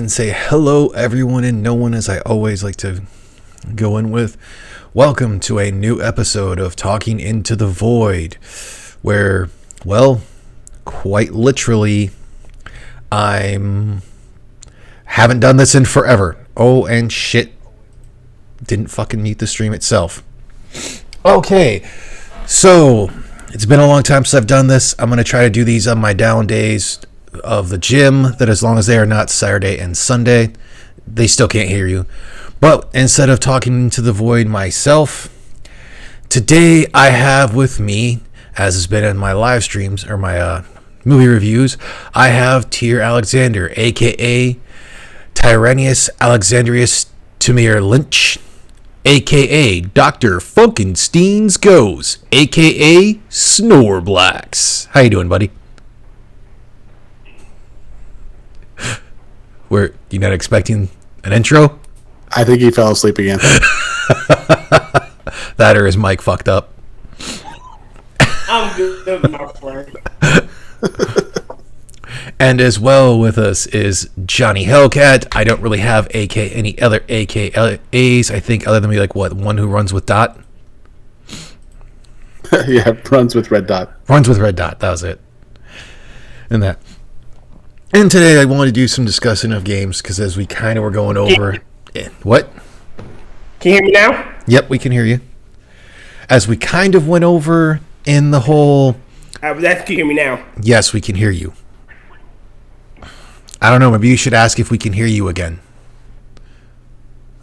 and say hello, everyone, and no one, as I always like to go in with. Welcome to a new episode of Talking Into the Void, where, well, quite literally, haven't done this in forever. Oh, and shit, didn't fucking mute the stream itself. Okay, so it's been a long time since I've done this. I'm going to try to do these on my down days of the gym, that as long as they are not Saturday and Sunday, they still can't hear you. But instead of talking into the void myself, today I have with me, as has been in my live streams or my movie reviews, I have Tyr Alexander, aka Tyrannus Alexandrius Tumir Lynch, aka Dr. Funkenstein's Goes, aka Snorblacks. How you doing, buddy? Were you not expecting an intro? I think he fell asleep again. That or his mic fucked up. I'm good, my friend. And as well with us is Johnny Hellcat. I don't really have any other AKAs, I think, other than like one who runs with Dot. Yeah, runs with Red Dot. Runs with Red Dot, that was it. And today I wanted to do some discussing of games, because as we kind of were going over... What? Can you hear me now? Yep, we can hear you. As we kind of went over in the whole... Can you hear me now? Yes, we can hear you. I don't know, maybe you should ask if we can hear you again.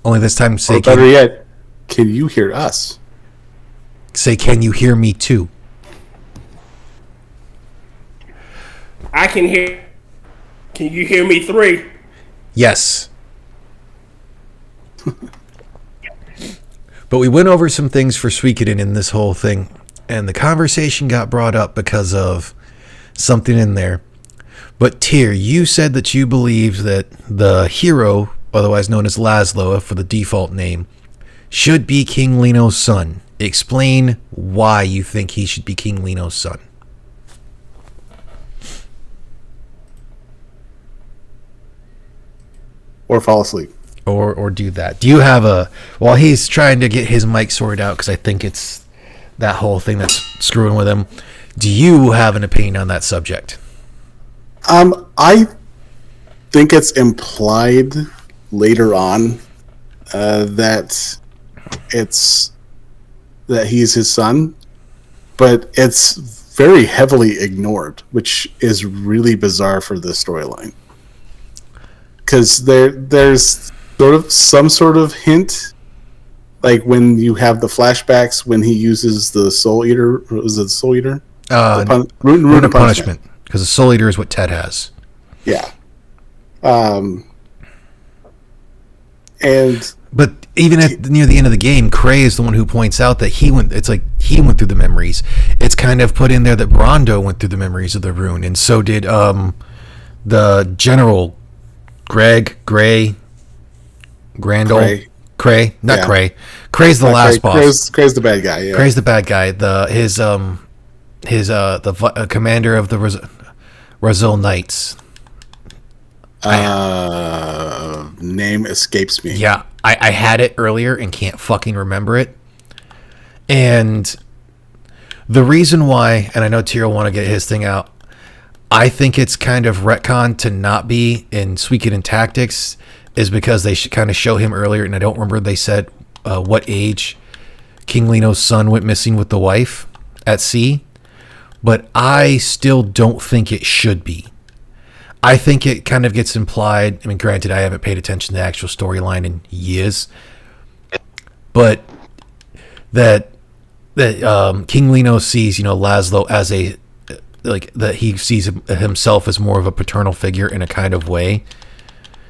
Only this time say... Or better yet, can you hear us? Say, can you hear me too? I can hear... Can you hear me 3? Yes. But we went over some things for Suikoden in this whole thing, and the conversation got brought up because of something in there. But Tyr, you said that you believed that the hero, otherwise known as Laszlo for the default name, should be King Lino's son. Explain why you think he should be King Lino's son. Or fall asleep. Or do that. Do you have while he's trying to get his mic sorted out, because I think it's that whole thing that's screwing with him, do you have an opinion on that subject? I think it's implied later on that he's his son, but it's very heavily ignored, which is really bizarre for the storyline. Because there's some sort of hint, like when you have the flashbacks when he uses the Soul Eater. Was it the Soul Eater? Rune of Punishment. Because the Soul Eater is what Ted has. Yeah. But even near the end of the game, Cray is the one who points out that he went through the memories. It's kind of put in there that Brondo went through the memories of the rune, and so did the General Grandel. Cray. Cray's the last boss. Cray's the bad guy. Yeah. Cray's the bad guy. The commander of the Razil Knights. Name escapes me. Yeah, I had it earlier and can't fucking remember it. And the reason why, and I know Tyr will want to get his thing out, I think it's kind of retcon to not be in Suikoden Tactics, is because they should kind of show him earlier, and I don't remember they said what age King Lino's son went missing with the wife at sea, but I still don't think it should be. I think it kind of gets implied. I mean, granted, I haven't paid attention to the actual storyline in years, but that King Lino sees, Laszlo as that he sees himself as more of a paternal figure in a kind of way,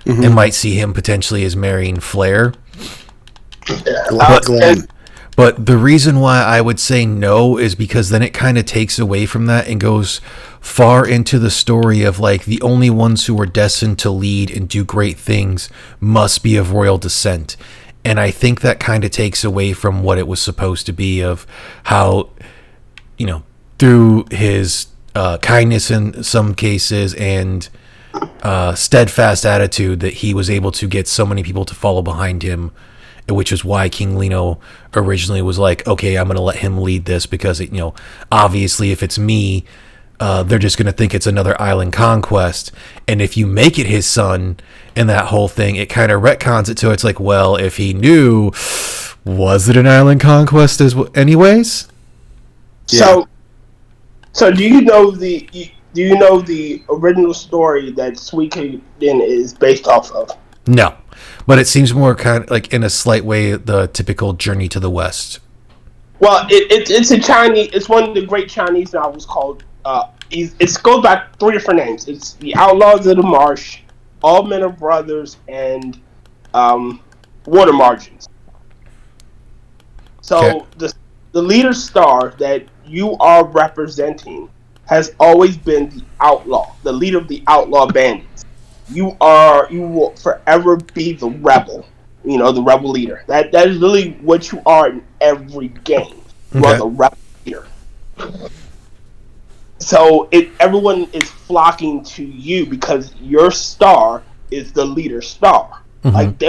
and might see him potentially as marrying Flair. But the reason why I would say no is because then it kind of takes away from that and goes far into the story of like the only ones who are destined to lead and do great things must be of royal descent. And I think that kind of takes away from what it was supposed to be, of how, through his kindness in some cases and steadfast attitude that he was able to get so many people to follow behind him, which is why King Lino originally was like, okay, I'm going to let him lead this because, obviously if it's me, they're just going to think it's another island conquest. And if you make it his son and that whole thing, it kind of retcons it to it's like, well, if he knew, was it an island conquest anyways? Yeah. So do you know the original story that Suikoden is based off of? No, but it seems more kind of like in a slight way the typical Journey to the West. Well, it's a Chinese. It's one of the great Chinese novels called. It goes by 3 different names. It's The Outlaws of the Marsh, All Men Are Brothers, and Water Margins. So Okay. the leader star that you are representing has always been the outlaw, the leader of the outlaw bandits. You will forever be the rebel. The rebel leader. That is really what you are in every game. You are the rebel leader. So everyone is flocking to you because your star is the leader star. Mm-hmm. Like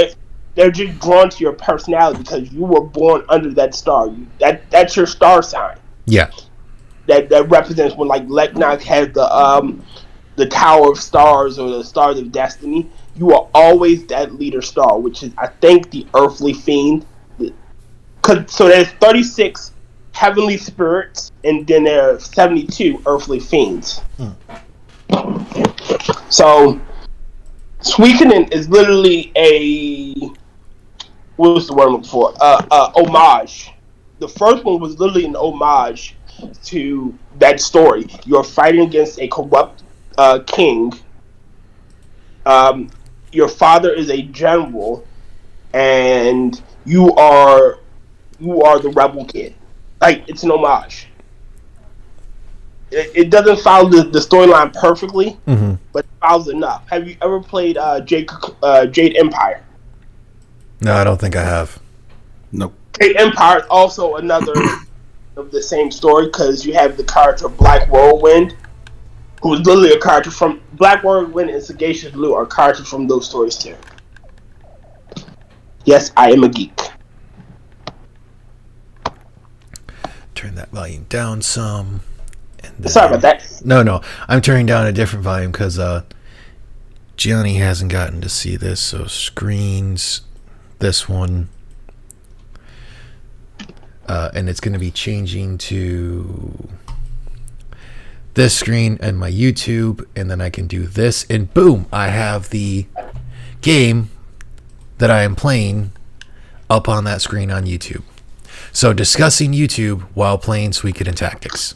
they're just drawn to your personality because you were born under that star. That's your star sign. Yeah. That represents when like Leknok has the Tower of Stars or the Stars of Destiny. You are always that leader star, which is I think the earthly fiend. So there's 36 heavenly spirits, and then there are 72 earthly fiends. So Suikoden is literally what's the word I'm looking for? Homage. The first one was literally an homage to that story. You're fighting against a corrupt king. Your father is a general, and you are the rebel kid. Like, it's an homage. It doesn't follow the storyline perfectly, but it follows enough. Have you ever played Jade Empire? No, I don't think I have. Nope. Jade Empire is also another of the same story because you have the character Black Whirlwind, who is literally a character from Black Whirlwind and Sagacious Blue are characters from those stories too. Yes, I am a geek. Turn that volume down some. Sorry about that. No. I'm turning down a different volume because Johnny hasn't gotten to see this. So screens, this one. And it's going to be changing to this screen and my YouTube. And then I can do this. And boom, I have the game that I am playing up on that screen on YouTube. So discussing YouTube while playing Suikoden Tactics.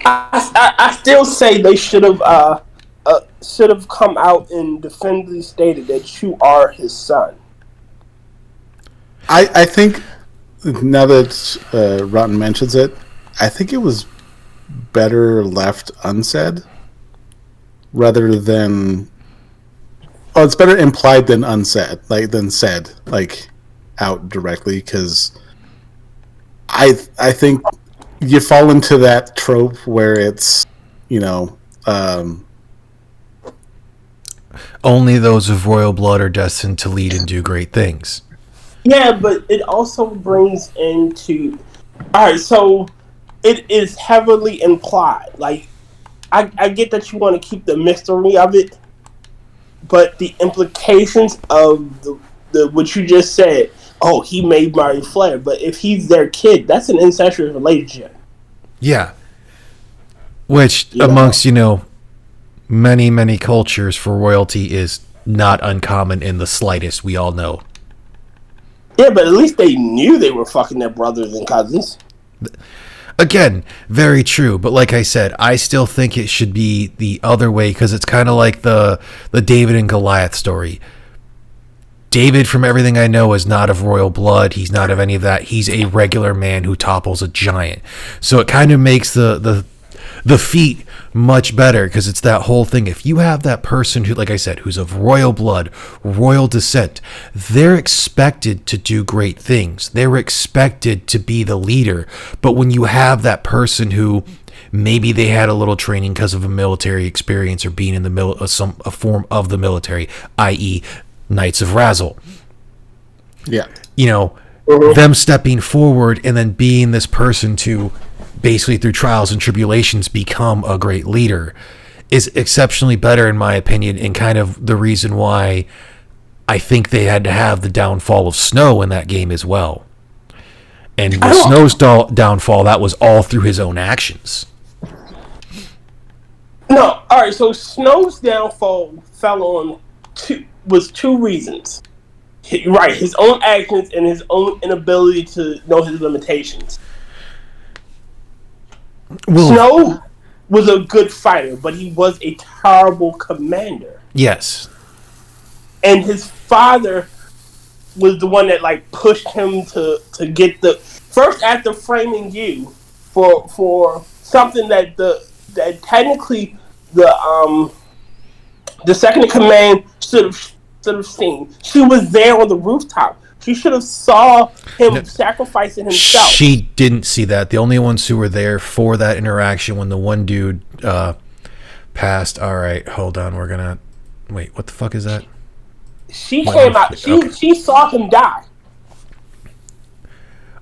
I still say they should have come out and definitively stated that you are his son. I think now that Rotten mentions it, I think it was better left unsaid rather than. Oh, it's better implied than unsaid, than said, out directly, because I think you fall into that trope where it's, only those of royal blood are destined to lead and do great things. Yeah, but it also brings into... Alright, so it is heavily implied. Like, I get that you want to keep the mystery of it, but the implications of the what you just said, oh, he may marry Flair, but if he's their kid, that's an incestuous relationship. Yeah. Which, amongst, many, many cultures for royalty is not uncommon in the slightest, we all know. Yeah, but at least they knew they were fucking their brothers and cousins. Again, very true, but like I said, I still think it should be the other way, because it's kind of like the David and Goliath story. David, from everything I know, is not of royal blood. He's not of any of that. He's a regular man who topples a giant. So it kind of makes the feat much better, because it's that whole thing. If you have that person who, like I said, who's of royal blood, royal descent, they're expected to do great things. They're expected to be the leader. But when you have that person who maybe they had a little training because of a military experience or being in the a form of the military, i.e., Knights of Razzle. Yeah. You know, them stepping forward and then being this person to basically through trials and tribulations become a great leader is exceptionally better in my opinion, and kind of the reason why I think they had to have the downfall of Snow in that game as well. And with Snow's downfall, that was all through his own actions. No, all right. So Snow's downfall fell on two reasons. Right, his own actions and his own inability to know his limitations. Well, Snow was a good fighter, but he was a terrible commander. Yes. And his father was the one that like pushed him to get the first after framing you for something that technically the second in command should have seen. She was there on the rooftop. She should have saw him sacrificing himself. She didn't see that. The only ones who were there for that interaction when the one dude passed. All right, hold on. We're gonna wait. What the fuck is that? She came out. She saw him die.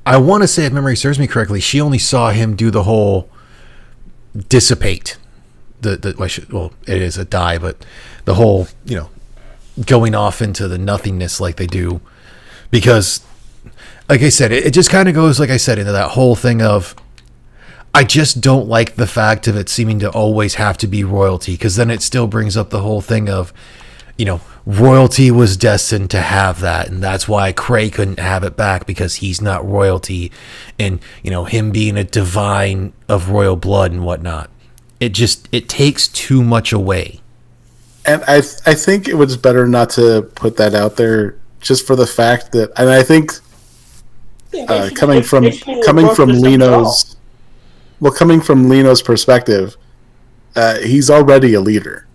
I want to say, if memory serves me correctly, she only saw him do the whole dissipate. Well, it is a die, but the whole, going off into the nothingness like they do. Because, like I said, it just kind of goes, like I said, into that whole thing of, I just don't like the fact of it seeming to always have to be royalty, because then it still brings up the whole thing of, royalty was destined to have that, and that's why Cray couldn't have it back, because he's not royalty, and him being a divine of royal blood and whatnot. It takes too much away. And I think it was better not to put that out there, just for the fact that, and I think coming from Lino's perspective, he's already a leader.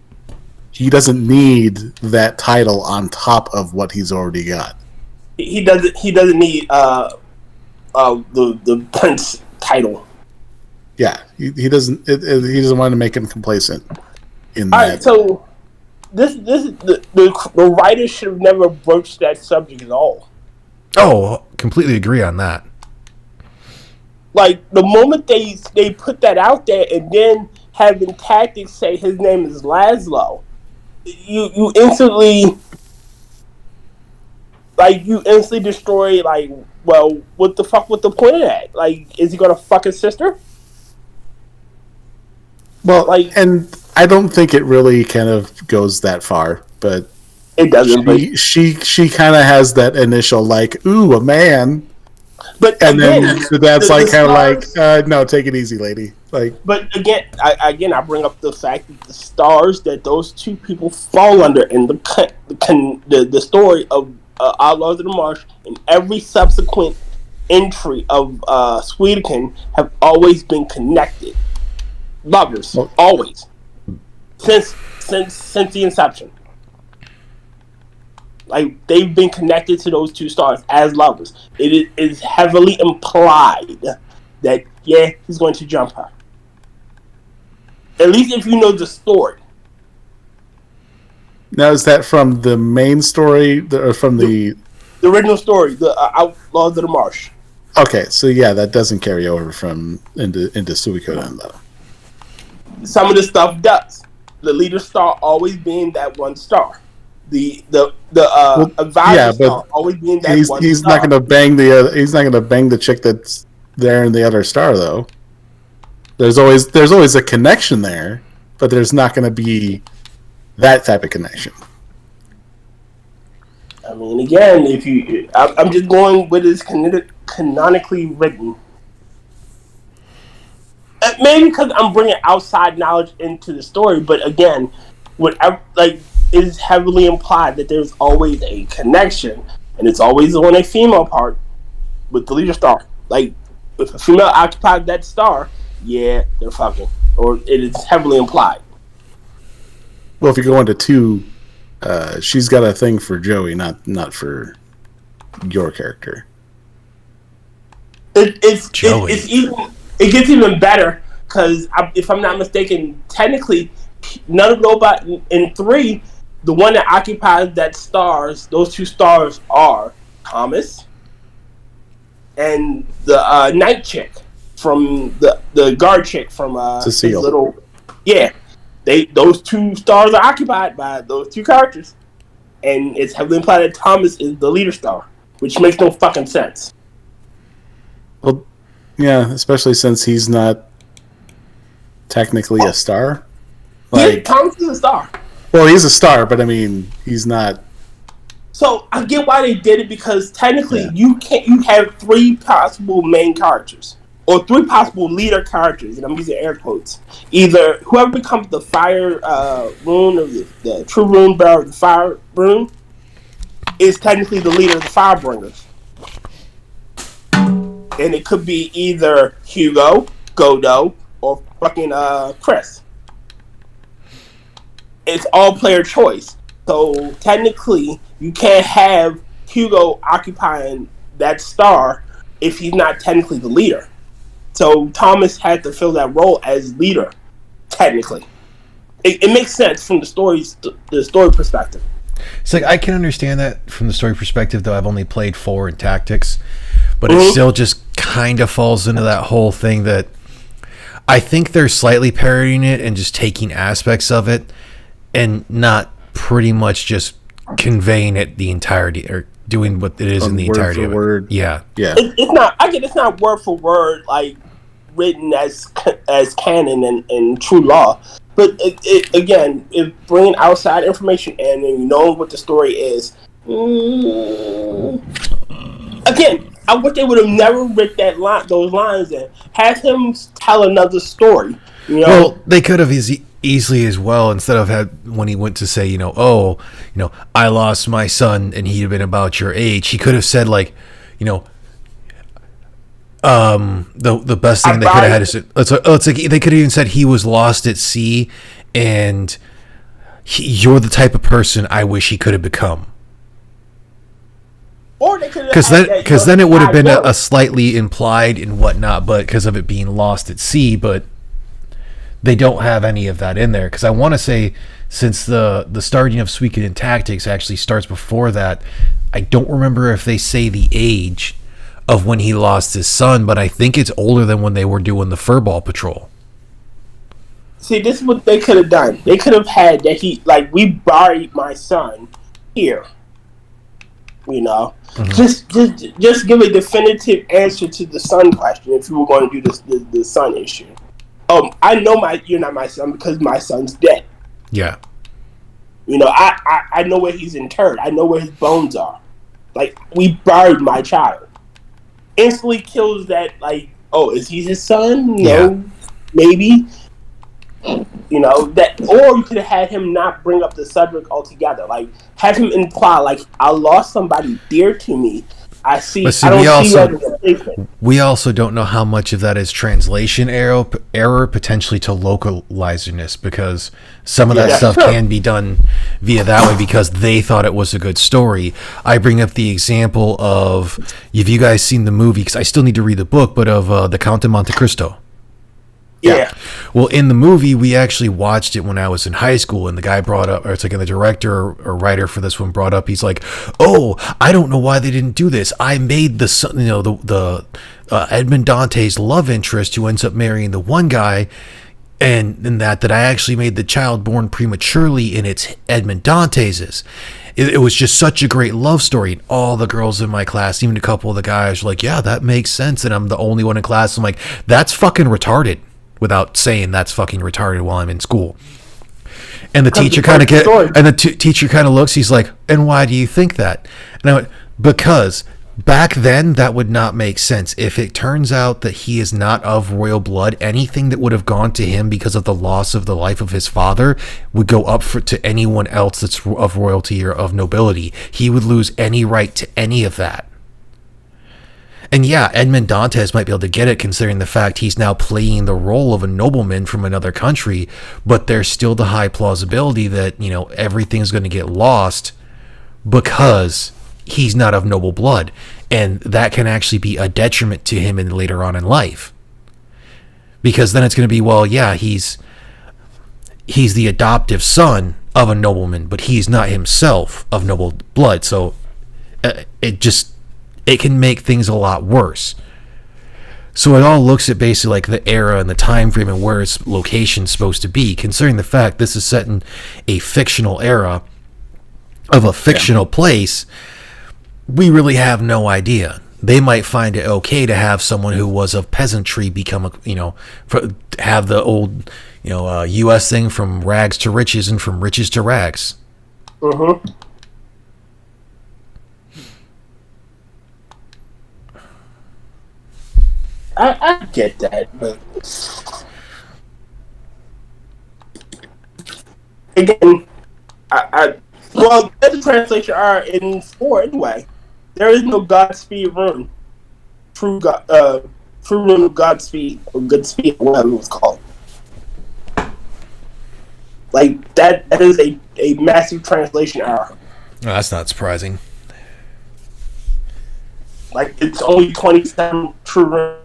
He doesn't need that title on top of what he's already got. He doesn't need the prince title. Yeah, he doesn't. He doesn't want to make him complacent. All right, so the writers should have never broached that subject at all. Oh, completely agree on that. Like the moment they put that out there, and then having Tactics say his name is Laszlo, you instantly destroy. Like, well, what the fuck? What the point of that? Like, is he gonna fuck his sister? Well, and I don't think it really kind of goes that far, but it doesn't. She kind of has that initial like, ooh, a man, but and again, then the dad's like kind of like, no, take it easy, lady. Like, but again, I bring up the fact that the stars that those two people fall under in the story of Outlaws of the Marsh and every subsequent entry of Swedekin have always been connected. Lovers, always, since the inception. Like, they've been connected to those two stars as lovers. It is heavily implied that he's going to jump her. At least if you know the story. Now, is that from the main story or from the original story, the Outlaws of the Marsh? Okay, so yeah, that doesn't carry over from into Suikoden though. Some of the stuff does. The leader star always being that one star. The advisor star always being that one star. He's not going to bang the chick that's there in the other star though. There's always a connection there, but there's not going to be that type of connection. I mean, again, I'm just going with it's canonically written. Maybe because I'm bringing outside knowledge into the story, but again, it is heavily implied that there's always a connection, and it's always on a female part with the leader star. Like, if a female occupies that star, they're fucking, or it is heavily implied. Well, if you go into 2, she's got a thing for Joey, not for your character. It gets even better because if I'm not mistaken, technically, none of robot in 3, the one that occupies that stars, those 2 stars are Thomas and the night chick from the guard chick from Cecile. little, yeah. Those 2 stars are occupied by those 2 characters, and it's heavily implied that Thomas is the leader star, which makes no fucking sense. Well, yeah, especially since he's not technically a star. Yeah, Thomas is a star. Well, he's a star, but I mean, he's not. So I get why they did it, because technically Yeah. you have 3 possible main characters. Or 3 possible leader characters, and I'm using air quotes. Either whoever becomes the fire rune, or the true rune bearer of the fire rune, is technically the leader of the Firebringers. And it could be either Hugo, Godo, or fucking Chris. It's all player choice. So technically, you can't have Hugo occupying that star if he's not technically the leader. So Thomas had to fill that role as leader, technically. It makes sense from the story perspective. It's like I can understand that from the story perspective, though I've only played 4 in Tactics, but it still just kind of falls into that whole thing that I think they're slightly parodying it and just taking aspects of it and not pretty much just conveying it the entirety or doing what it is in the entirety of it. Word. Yeah. It's not. I get it's not word for word like written as canon and true law. But again, if bringing outside information in and you know what the story is, again, I wish they would have never written those lines in. Have him tell another story. You know? Well, they could have easily as well, instead of when he went to say, I lost my son and he'd have been about your age. He could have said the best thing they could have had is it's like they could have even said he was lost at sea and you're the type of person I wish he could have become. Or they could have because then it would have been a slightly implied and whatnot, but because of it being lost at sea, but they don't have any of that in there. Because I want to say, since the starting of Suikoden in Tactics actually starts before that, I don't remember if they say the age of when he lost his son, but I think it's older than when they were doing the Furball Patrol. See, this is what they could have done. They could have had that we buried my son here. Mm-hmm. Just give a definitive answer to the son question if you were going to do the son issue. I know you're not my son because my son's dead. Yeah. I know where he's interred. I know where his bones are. We buried my child. Instantly kills that, is he his son? No, maybe. That, or you could have had him not bring up the subject altogether. Have him imply, I lost somebody dear to me. I see. But I don't see that as a replacement. We also don't know how much of that is translation error potentially to localizerness, because some of that stuff can be done via that way because they thought it was a good story. I bring up the example of, have you guys seen the movie? Because I still need to read the book, but of The Count of Monte Cristo. Yeah. Well, in the movie, we actually watched it when I was in high school, and the guy brought up, or it's like the director or writer for this one brought up, he's like, "Oh, I don't know why they didn't do this. I made the Edmond Dante's love interest who ends up marrying the one guy, and that I actually made the child born prematurely, and it's Edmond Dante's." It was just such a great love story. And all the girls in my class, even a couple of the guys, were like, "Yeah, that makes sense." And I'm the only one in class. I'm like, "That's fucking retarded." Without saying that's fucking retarded while I'm in school. And the teacher kind of teacher kind of looks, he's like, "And why do you think that?" And I went, "Because back then that would not make sense. If it turns out that he is not of royal blood, anything that would have gone to him because of the loss of the life of his father would go up to anyone else that's of royalty or of nobility. He would lose any right to any of that." And yeah, Edmond Dantes might be able to get it considering the fact he's now playing the role of a nobleman from another country, but there's still the high plausibility that, everything's going to get lost because he's not of noble blood. And that can actually be a detriment to him later on in life. because then it's going to be, well, yeah, he's the adoptive son of a nobleman, but he's not himself of noble blood. So it can make things a lot worse. So it all looks at basically like the era and the time frame and where its location's supposed to be, considering the fact this is set in a fictional era of a fictional place. We really have no idea. They might find it okay to have someone who was of peasantry become have the old, U.S. thing from rags to riches and from riches to rags. Mm-hmm. I get that, but again, well, the translation are in 4 anyway. There is no Godspeed rune, true rune of Godspeed or Goodspeed, whatever it was called. Like that is a massive translation error. Oh, that's not surprising. Like it's only 27 true runes.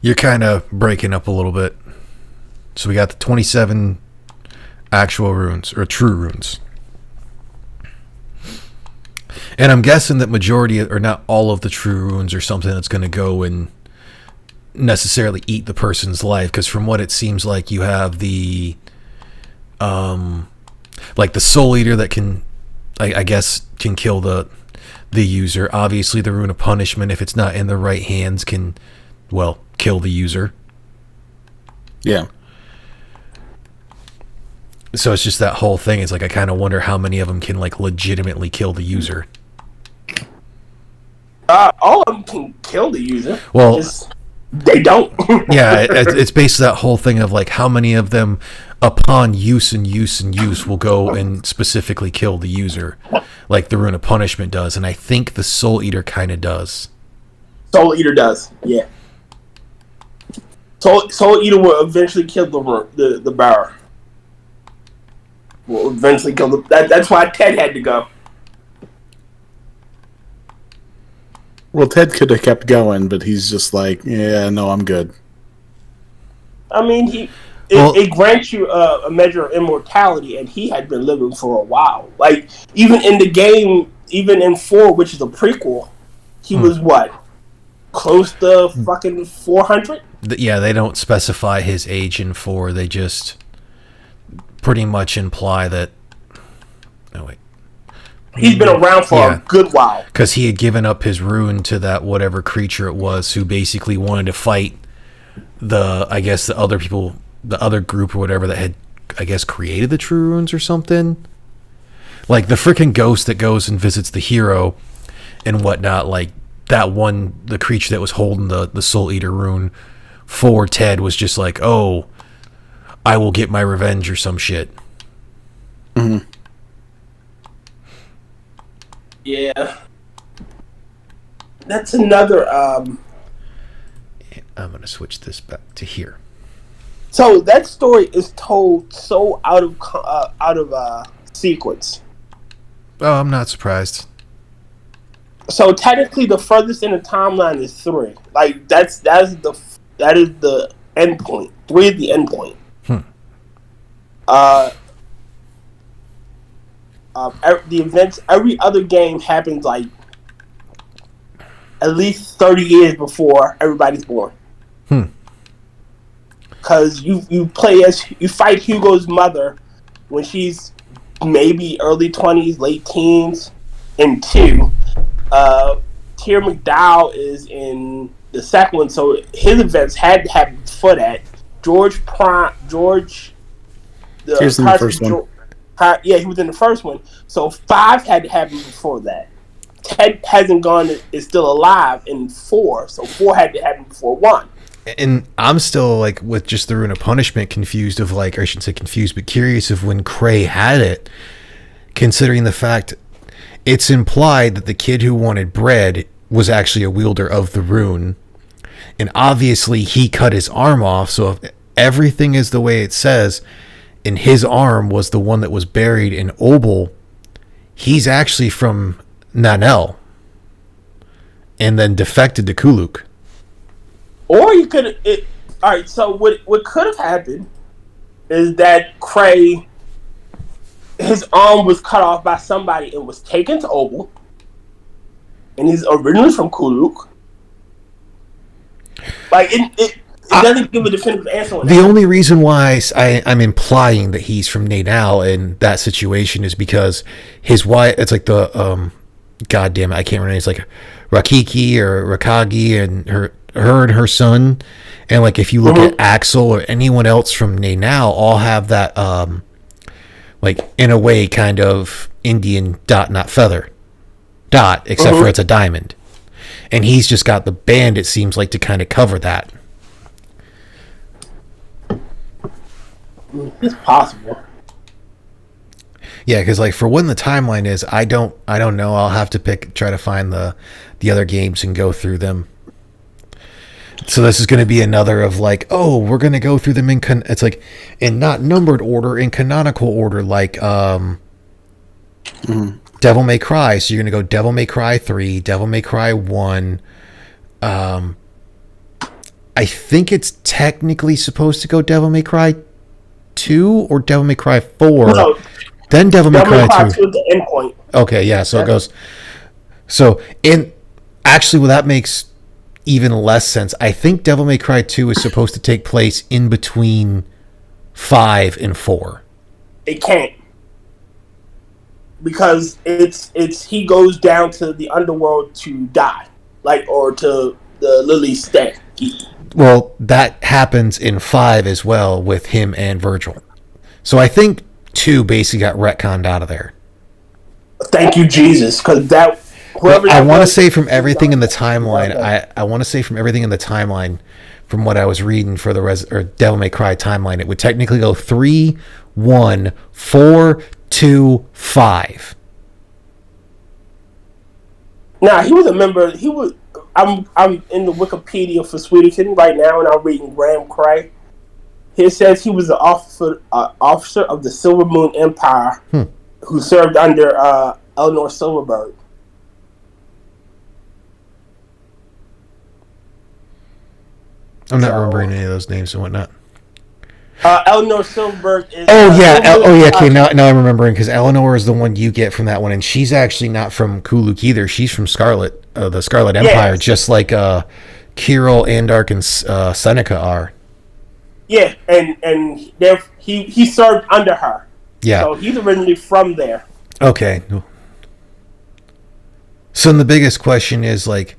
You're kind of breaking up a little bit. So we got the 27 actual runes, or true runes. And I'm guessing that majority, or not all of the true runes are something that's going to go and necessarily eat the person's life. Because from what it seems like, you have the, like the Soul Eater that can, I guess, can kill the user. Obviously, the Rune of Punishment, if it's not in the right hands, can, well, kill the user. Yeah. So it's just that whole thing. It's like I kind of wonder how many of them can like legitimately kill the user. All of them can kill the user. Well, they don't. Yeah, it's basically that whole thing of like how many of them, upon use will go and specifically kill the user, like the Rune of Punishment does, and I think the Soul Eater kind of does. Soul Eater does, yeah. Soul Eater will eventually kill the bearer. Will eventually kill that's why Ted had to go. Well, Ted could have kept going, but he's just like, yeah, no, I'm good. I mean, it grants you a measure of immortality, and he had been living for a while. Like, even in the game, even in 4, which is a prequel, he was what? Close to fucking 400? Yeah, they don't specify his age in 4. They just pretty much imply that... Oh, wait. He's been around for a good while. Because he had given up his rune to that whatever creature it was who basically wanted to fight the other people, the other group or whatever that had, I guess, created the true runes or something. Like the freaking ghost that goes and visits the hero and whatnot, like that one, the creature that was holding the Soul Eater rune for Ted was just like, oh, I will get my revenge or some shit. Mm-hmm. Yeah. That's another... I'm going to switch this back to here. So that story is told so out of sequence. Oh, I'm not surprised. So technically, the furthest in the timeline is 3. Like that is the end point. 3 is the end point. The events, every other game happens like at least 30 years before everybody's born. Because you fight Hugo's mother when she's maybe early 20s, late teens, in 2. Tyr McDowell is in the second one, so his events had to happen before that. George, here's in the first one. Yeah, he was in the first one. So 5 had to happen before that. Ted hasn't gone, is still alive in 4, so 4 had to happen before 1. And I'm still, like, with just the Rune of Punishment confused of, like, I shouldn't say confused, but curious of when Cray had it, considering the fact it's implied that the kid who wanted bread was actually a wielder of the rune. And obviously he cut his arm off, so if everything is the way it says, and his arm was the one that was buried in Obel, he's actually from Nanel. and then defected to Kuluk. Or you could. All right. So what could have happened is that Cray, his arm was cut off by somebody and was taken to Obel, and he's originally from Kuluk. Like it doesn't give a definitive answer on The that. only reason why I'm implying that he's from Naynal in that situation is because his wife, it's like the, God damn it, I can't remember, it's like Rakiki or Rakagi, and her and her son. And like if you look at Axel or anyone else from Naynal, all have that, like in a way kind of Indian dot, not feather dot, except for it's a diamond. And he's just got the band, it seems like, to kind of cover that. It's possible. Yeah, because like for when the timeline is, I don't know. I'll have to try to find the other games and go through them. So this is going to be another of like, oh, we're going to go through them it's like in not numbered order, in canonical order, like Devil May Cry. So you're going to go Devil May Cry 3, Devil May Cry 1. I think it's technically supposed to go Devil May Cry 2 or Devil May Cry 4. No, then Devil May Cry 2. To the end point. Okay, yeah, so it goes. So actually, well, that makes even less sense. I think Devil May Cry 2 is supposed to take place in between 5 and 4. It can't. Because it's he goes down to the underworld to die. Like, or to the Lily Stag. Well, that happens in 5 as well with him and Virgil. So I think 2 basically got retconned out of there. Thank you, Jesus, because that. Well, I want to say from everything in the timeline. I want to say from everything in the timeline, from what I was reading for the Devil May Cry timeline, it would technically go 3, 1, 4, 2, 5. Nah, he was a member. He was. I'm in the Wikipedia for Sweeterton right now, and I'm reading Graham Cray. It says he was an officer of the Silver Moon Empire who served under Eleanor Silverberg. I'm not remembering any of those names and whatnot. Eleanor Silverberg is. Okay. Now I'm remembering, because Eleanor is the one you get from that one, and she's actually not from Kuluk either. She's from the Scarlet Empire, just like Kirill, Andark, and Seneca are. Yeah, and he served under her. Yeah. So he's originally from there. Okay. So the biggest question is like,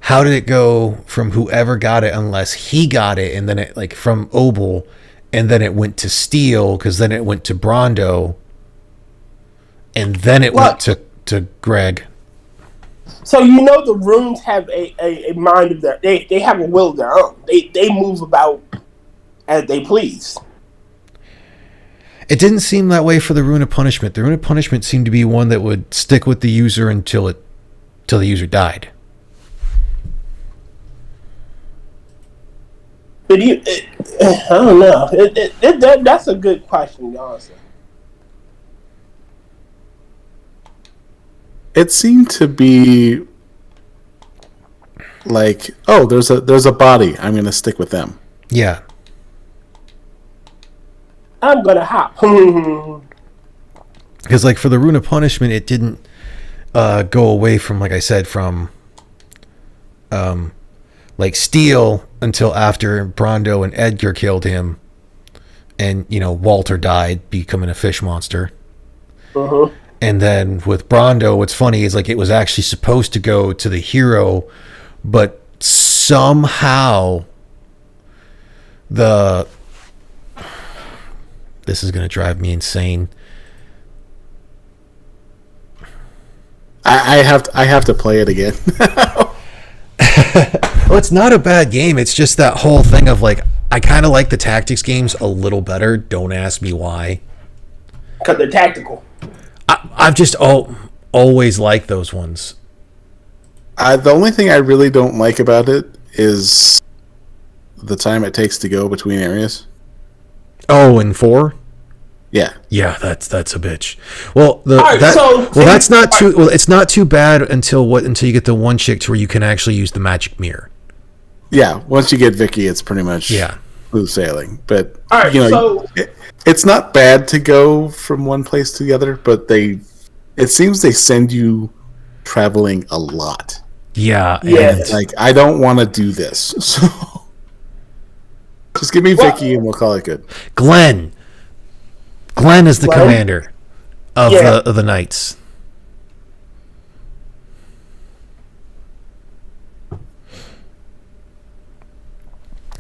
how did it go from whoever got it, unless he got it, and then it like from Obel, and then it went to Steel, because then it went to Brondo, and then it went to Greg. So the runes have a mind of their. They have a will of their own. They move about as they please. It didn't seem that way for the Rune of Punishment. The Rune of Punishment seemed to be one that would stick with the user until the user died. But I don't know. That's a good question, honestly. It seemed to be like, oh, there's a body. I'm going to stick with them. Yeah. I'm gonna hop. Because like for the Rune of Punishment, it didn't go away from, like I said, from like Steel until after Brondo and Edgar killed him, and Walter died, becoming a fish monster. And then with Brondo, what's funny is like it was actually supposed to go to the hero, but somehow this is going to drive me insane. I have to play it again. Well, it's not a bad game. It's just that whole thing of like, I kind of like the tactics games a little better. Don't ask me why. Because they're tactical. I've just always liked those ones. The only thing I really don't like about it is the time it takes to go between areas. Oh, and 4? Yeah. Yeah, that's a bitch. Well, Right, that's not too. Well, it's not too bad until you get the one chick to where you can actually use the magic mirror. Yeah. Once you get Vicky, it's pretty much Yeah. smooth sailing. But all right, it's not bad to go from one place to the other. But it seems they send you traveling a lot. Yeah. Yeah. And Like, I don't want to do this, so just give me Vicky and we'll call it good. Glenn is the Glenn? commander of the knights.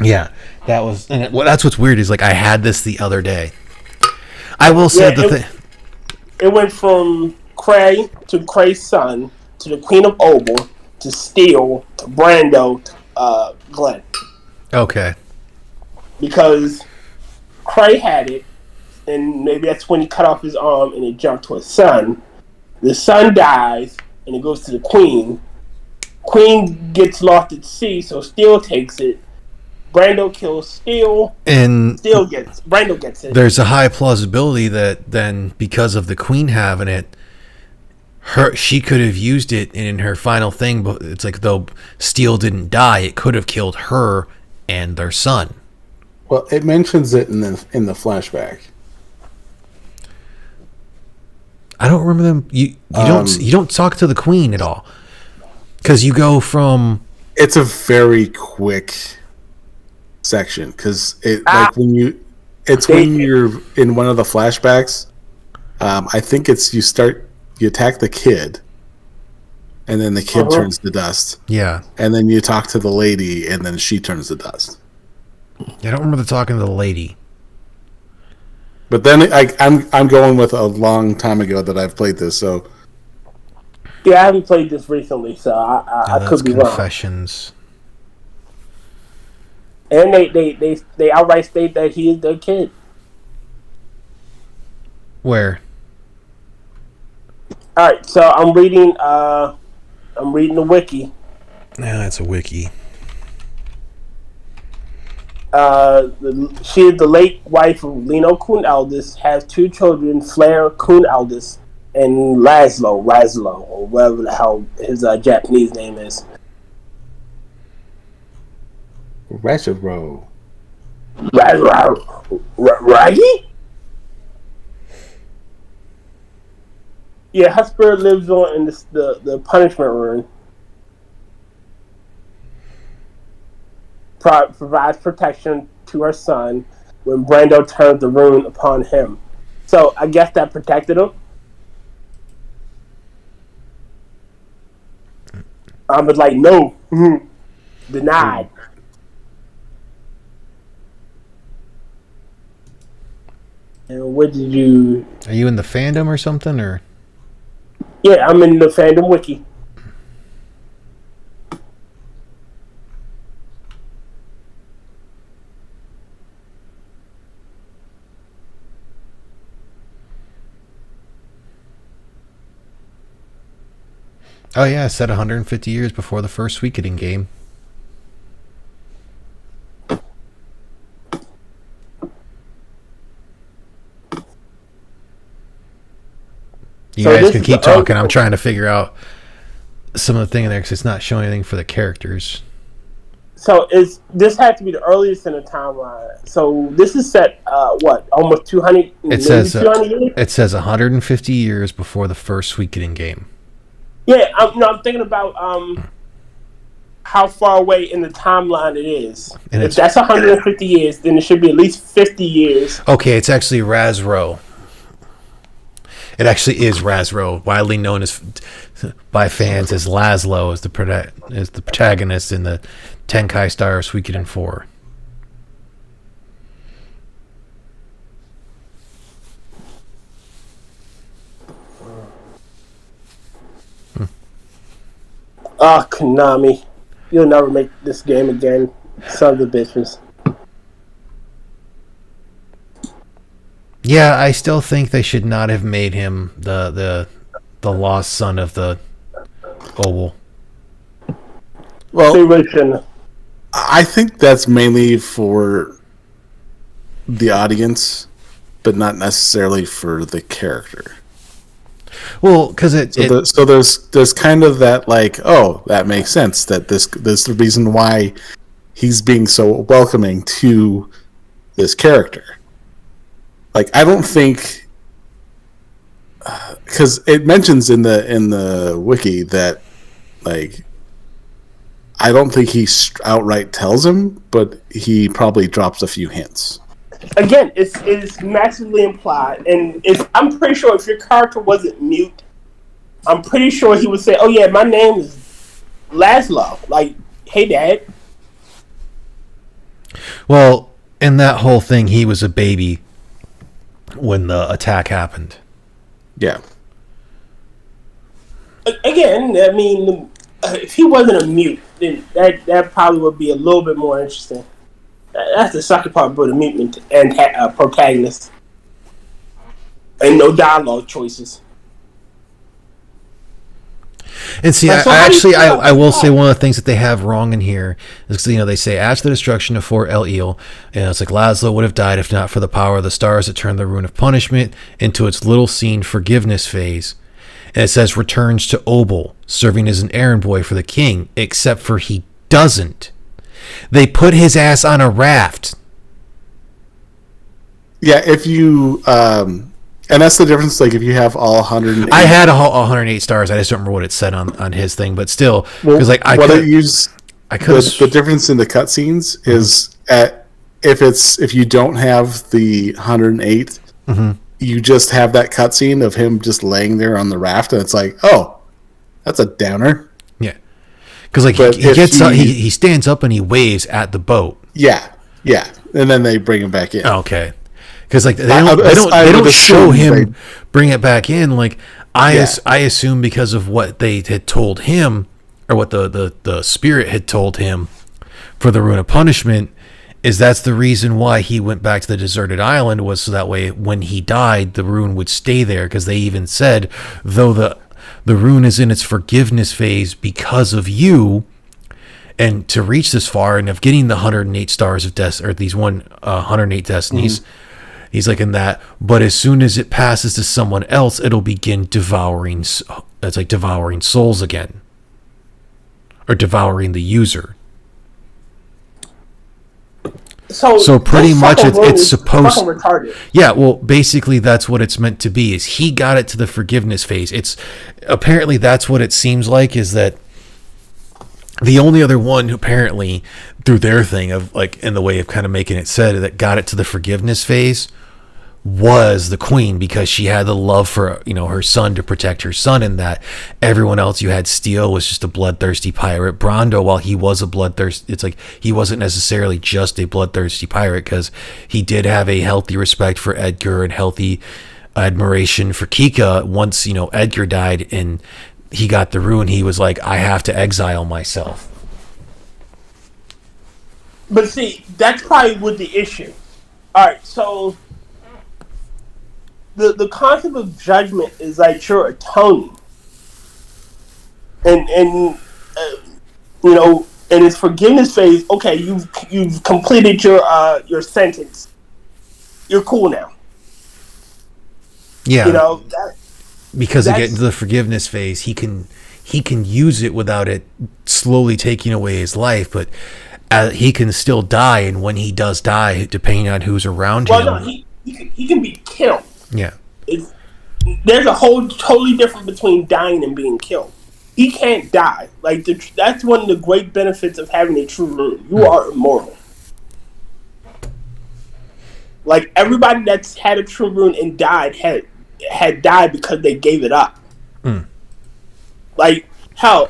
Yeah, that's what's weird is like I had this the other day. I will say it went from Cray to Cray's son to the Queen of Obel to Steel to Brando to Glenn. Okay. Because Cray had it, and maybe that's when he cut off his arm and it jumped to his son. The son dies, and it goes to the Queen. Queen gets lost at sea, so Steel takes it. Brando kills Steel, and Brando gets it. There's a high plausibility that then, because of the Queen having it, she could have used it in her final thing. But it's like though Steel didn't die, it could have killed her and their son. Well, it mentions it in the flashback. I don't remember them. You don't talk to the Queen at all because you go from. It's a very quick section because when you're in one of the flashbacks. I think it's you attack the kid, and then the kid turns to dust. Yeah, and then you talk to the lady, and then she turns to dust. I don't remember talking to the lady. But then I'm going with a long time ago that I've played this, so. Yeah, I haven't played this recently, so I could be wrong. Confessions. And they outright state that he is their kid. Where? All right, so I'm reading the wiki. Yeah, it's a wiki. She is the late wife of Lino Kun Eldest, has two children, Flair Kun Eldest and Laszlo, or whatever the hell his Japanese name is. Rashiro. Right? Yeah, her spirit lives on in the punishment room. Provides protection to her son when Brando turns the rune upon him. So I guess that protected him. I was like, no, denied. And what did you? Are you in the fandom or something, or? Yeah, I'm in the fandom wiki. Oh yeah, it said 150 years before the first Suikoden game. You guys can keep talking. I'm trying to figure out some of the thing in there because it's not showing anything for the characters. So this had to be the earliest in the timeline. So this is set almost 200. It says 200 years? It says 150 years before the first Suikoden game. Yeah, I'm thinking about how far away in the timeline it is. And if that's 150 years, then it should be at least 50 years. Okay, it's actually Razro. It actually is Razro, widely known as by fans as Laszlo, as the protagonist in the Tenkai Star Suikoden 4. Konami, you'll never make this game again, son of the bitches. Yeah, I still think they should not have made him the lost son of the Obel. Well, I think that's mainly for the audience but not necessarily for the character. Well, because so there's kind of that like, oh, that makes sense that this is the reason why he's being so welcoming to this character. Like, I don't think, because it mentions in the wiki that, like, I don't think he outright tells him, but he probably drops a few hints. Again, it's massively implied, and I'm pretty sure if your character wasn't mute, I'm pretty sure he would say, "Oh yeah, my name is Laszlo." Like, hey, Dad. Well, in that whole thing, he was a baby when the attack happened. Yeah. Again, I mean, if he wasn't a mute, then that probably would be a little bit more interesting. That's the sucker part about a mutant and protagonist, and no dialogue choices. And see, I will say one of the things that they have wrong in here is, they say after the destruction of Fort El Eel, it's like Laszlo would have died if not for the power of the stars that turned the rune of punishment into its little seen forgiveness phase. And it says returns to Obel, serving as an errand boy for the king, except for he doesn't. They put his ass on a raft. Yeah, if you and that's the difference. Like, if you have all 108, I had all 108 stars. I just don't remember what it said on his thing, but still, because like the difference in the cutscenes is if you don't have the 108, you just have that cutscene of him just laying there on the raft, and it's like, oh, that's a downer. Yeah, because like he gets up, he stands up and he waves at the boat. Yeah, and then they bring him back in. Okay. Because like they don't show him bring it back in. Like I assume because of what they had told him, or what the spirit had told him for the rune of punishment, is that's the reason why he went back to the deserted island, was so that way when he died the rune would stay there. Because they even said, though the rune is in its forgiveness phase because of you, and to reach this far and of getting the 108 stars of or these 108 destinies. He's like in that, but as soon as it passes to someone else, it'll begin devouring. It's like devouring souls again, or devouring the user. So pretty much it's supposed. Retarded. Yeah, well, basically that's what it's meant to be. Is he got it to the forgiveness phase? It's apparently that's what it seems like. Is that the only other one who apparently through their thing of like in the way of kind of making it said that got it to the forgiveness phase was the queen, because she had the love for her son to protect her son, and that everyone else you had steal was just a bloodthirsty pirate. Brando, while he was a bloodthirsty, it's like he wasn't necessarily just a bloodthirsty pirate, because he did have a healthy respect for Edgar and healthy admiration for Kika. Once Edgar died and he got the rune, he was like, I have to exile myself. But see, that's probably with the issue. All right, so the concept of judgment is like you're atoning, and in its forgiveness phase. Okay, you've completed your sentence. You're cool now. Yeah, because to get into the forgiveness phase, he can use it without it slowly taking away his life, but he can still die, and when he does die, depending on who's around him. Well, no, he can be killed. Yeah. There's a whole totally different between dying and being killed. He can't die. Like that's one of the great benefits of having a true rune. You are immortal. Like everybody that's had a true rune and died had died because they gave it up. Like hell,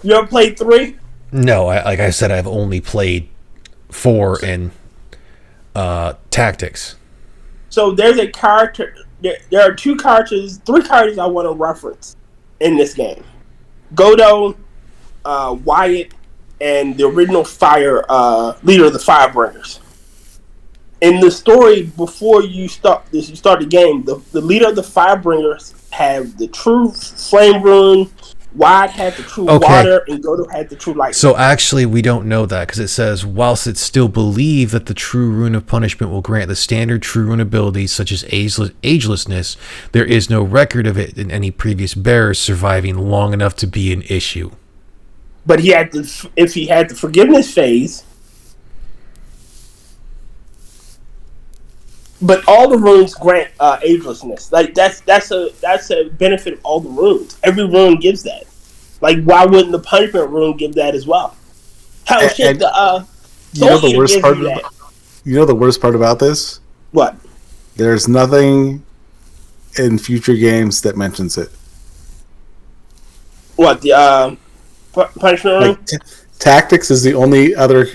you ever played 3? No, like I said, I've only played 4 in Tactics. So there's a character. There are 3 characters I want to reference in this game: Godo, Wyatt, and the original leader of the Firebringers. In the story, before you start the game, the leader of the Firebringers have the true flame rune, Wide had the true Okay. water, and Godo had the true light. So actually, we don't know that because it says, whilst it's still believed that the true rune of punishment will grant the standard true rune abilities such as agelessness, there is no record of it in any previous bearers surviving long enough to be an issue. But if he had the forgiveness phase, but all the runes grant agelessness. Like that's a benefit of all the runes. Every rune gives that. Like, why wouldn't the punishment rune give that as well? Hell, shit, the Soul Eater gives you that. You know the worst part about this? What? There's nothing in future games that mentions it. What, the punishment rune? Like, Tactics is the only other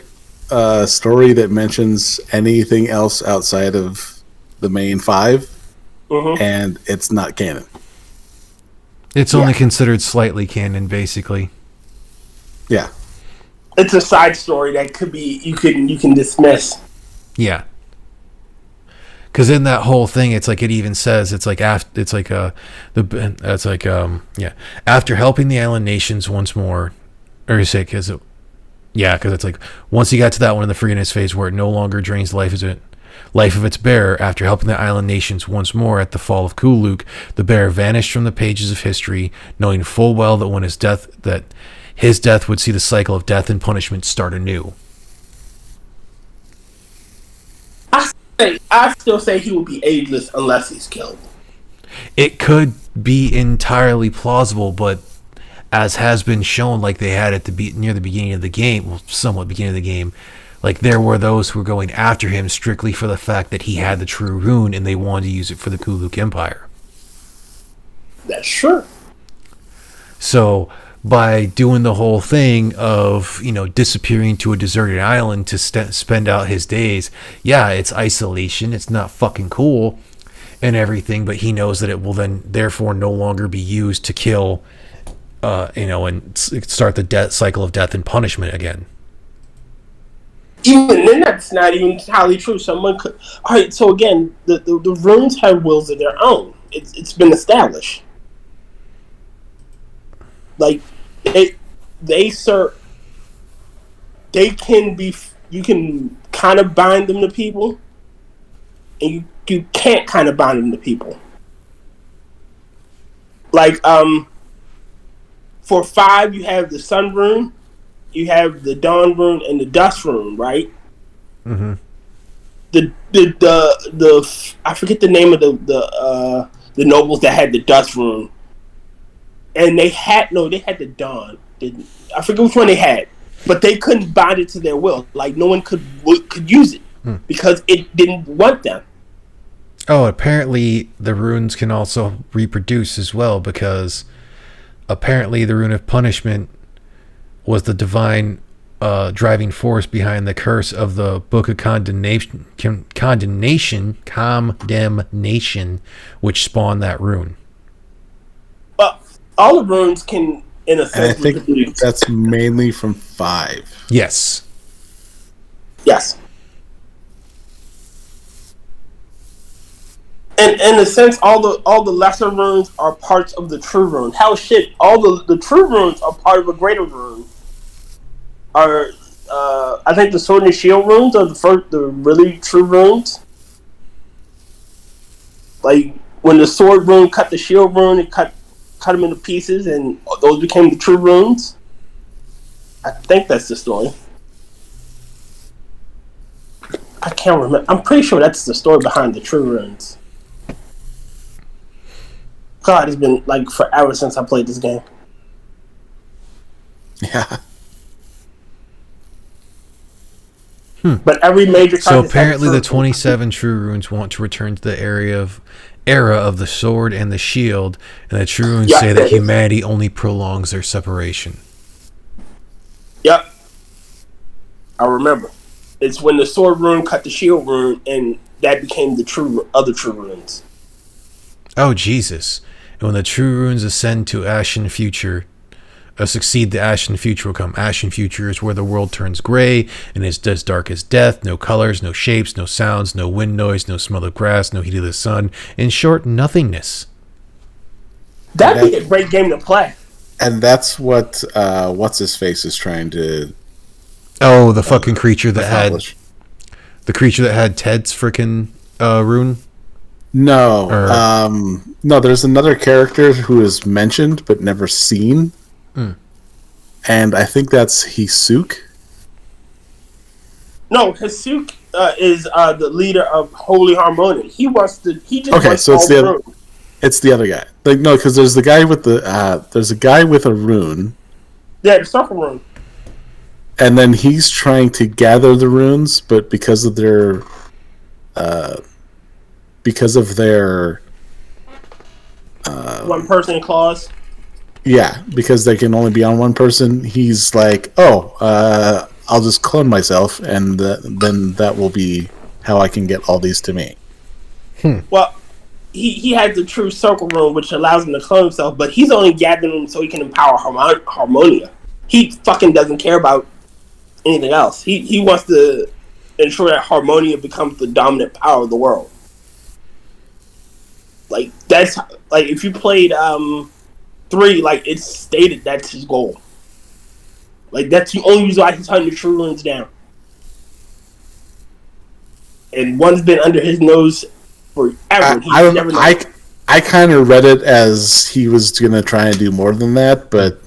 story that mentions anything else outside of the main 5, and it's not canon. It's only considered slightly canon, basically. Yeah. It's a side story that could be you can dismiss. Yeah. Because in that whole thing, it's like it even says after helping the island nations once more, or you say because it's like once you got to that one in the forgiveness phase where it no longer drains life of its bearer. After helping the island nations once more at the fall of Kuluk, the bearer vanished from the pages of history, knowing full well that his death would see the cycle of death and punishment start anew. I still say he will be ageless unless he's killed. It could be entirely plausible, but as has been shown, like they had at near the beginning of the game, well, somewhat beginning of the game, like there were those who were going after him strictly for the fact that he had the true rune and they wanted to use it for the Kuluk Empire. That's true. So by doing the whole thing of, disappearing to a deserted island to spend out his days, yeah, it's isolation, it's not fucking cool and everything, but he knows that it will then therefore no longer be used to kill, and start the cycle of death and punishment again. Even then, that's not even entirely true. Someone could. All right, so again, the runes have wills of their own. It's been established. Like they can be. You can kind of bind them to people, and you can't kind of bind them to people. Like for 5, you have the sun rune. You have the dawn rune and the dust rune, right? Mm-hmm. The I forget the name of the nobles that had the dust rune, and they had the dawn. I forget which one they had, but they couldn't bind it to their will. Like no one could use it because it didn't want them. Oh, apparently the runes can also reproduce as well, because apparently the rune of punishment was the divine driving force behind the curse of the Book of Condemnation, which spawned that rune. But all the runes can, in a sense, and I think that's mainly from 5. Yes. Yes. And in a sense, all the lesser runes are parts of the true rune. Hell, shit, all the true runes are part of a greater rune. I think the sword and shield runes are the really true runes. Like when the sword rune cut the shield rune, it cut them into pieces, and those became the true runes. I think that's the story. I can't remember. I'm pretty sure that's the story behind the true runes. God, it's been like forever since I played this game. Yeah. But every major. So apparently, the 27 true runes want to return to the era of the sword and the shield, and the true runes say that humanity only prolongs their separation. Yep, I remember. It's when the sword rune cut the shield rune, and that became the other true runes. Oh Jesus! And when the true runes ascend to Ashen Future. Succeed, the Ashen Future will come. Ashen Future is where the world turns gray and is as dark as death. No colors, no shapes, no sounds, no wind noise, no smell of grass, no heat of the sun. In short, nothingness. That'd be a great game to play. And that's what what's his face is trying to Oh, the fucking creature that accomplish. had Ted's freaking rune. No, Or- no. There's another character who is mentioned but never seen, and I think that's Hisuk. No, Hisuk is the leader of Holy Harmony. He wants to. He just Okay, wants so it's all the the other, it's the other guy. Like no, because there's the guy with the there's a guy with a rune, yeah, the circle room. and then he's trying to gather the runes, but because of their One person clause. yeah, because they can only be on one person. He's like, oh, I'll just clone myself, and then that will be how I can get all these to me. Well, he has the true circle room, which allows him to clone himself, but he's only gathering them so he can empower Harmonia. He fucking doesn't care about anything else. He wants to ensure that Harmonia becomes the dominant power of the world. Like that's like if you played 3, like it's stated that's his goal. Like that's the only reason why he's hunting the true runes down. And one's been under his nose forever. I kind of read it as he was gonna try and do more than that, but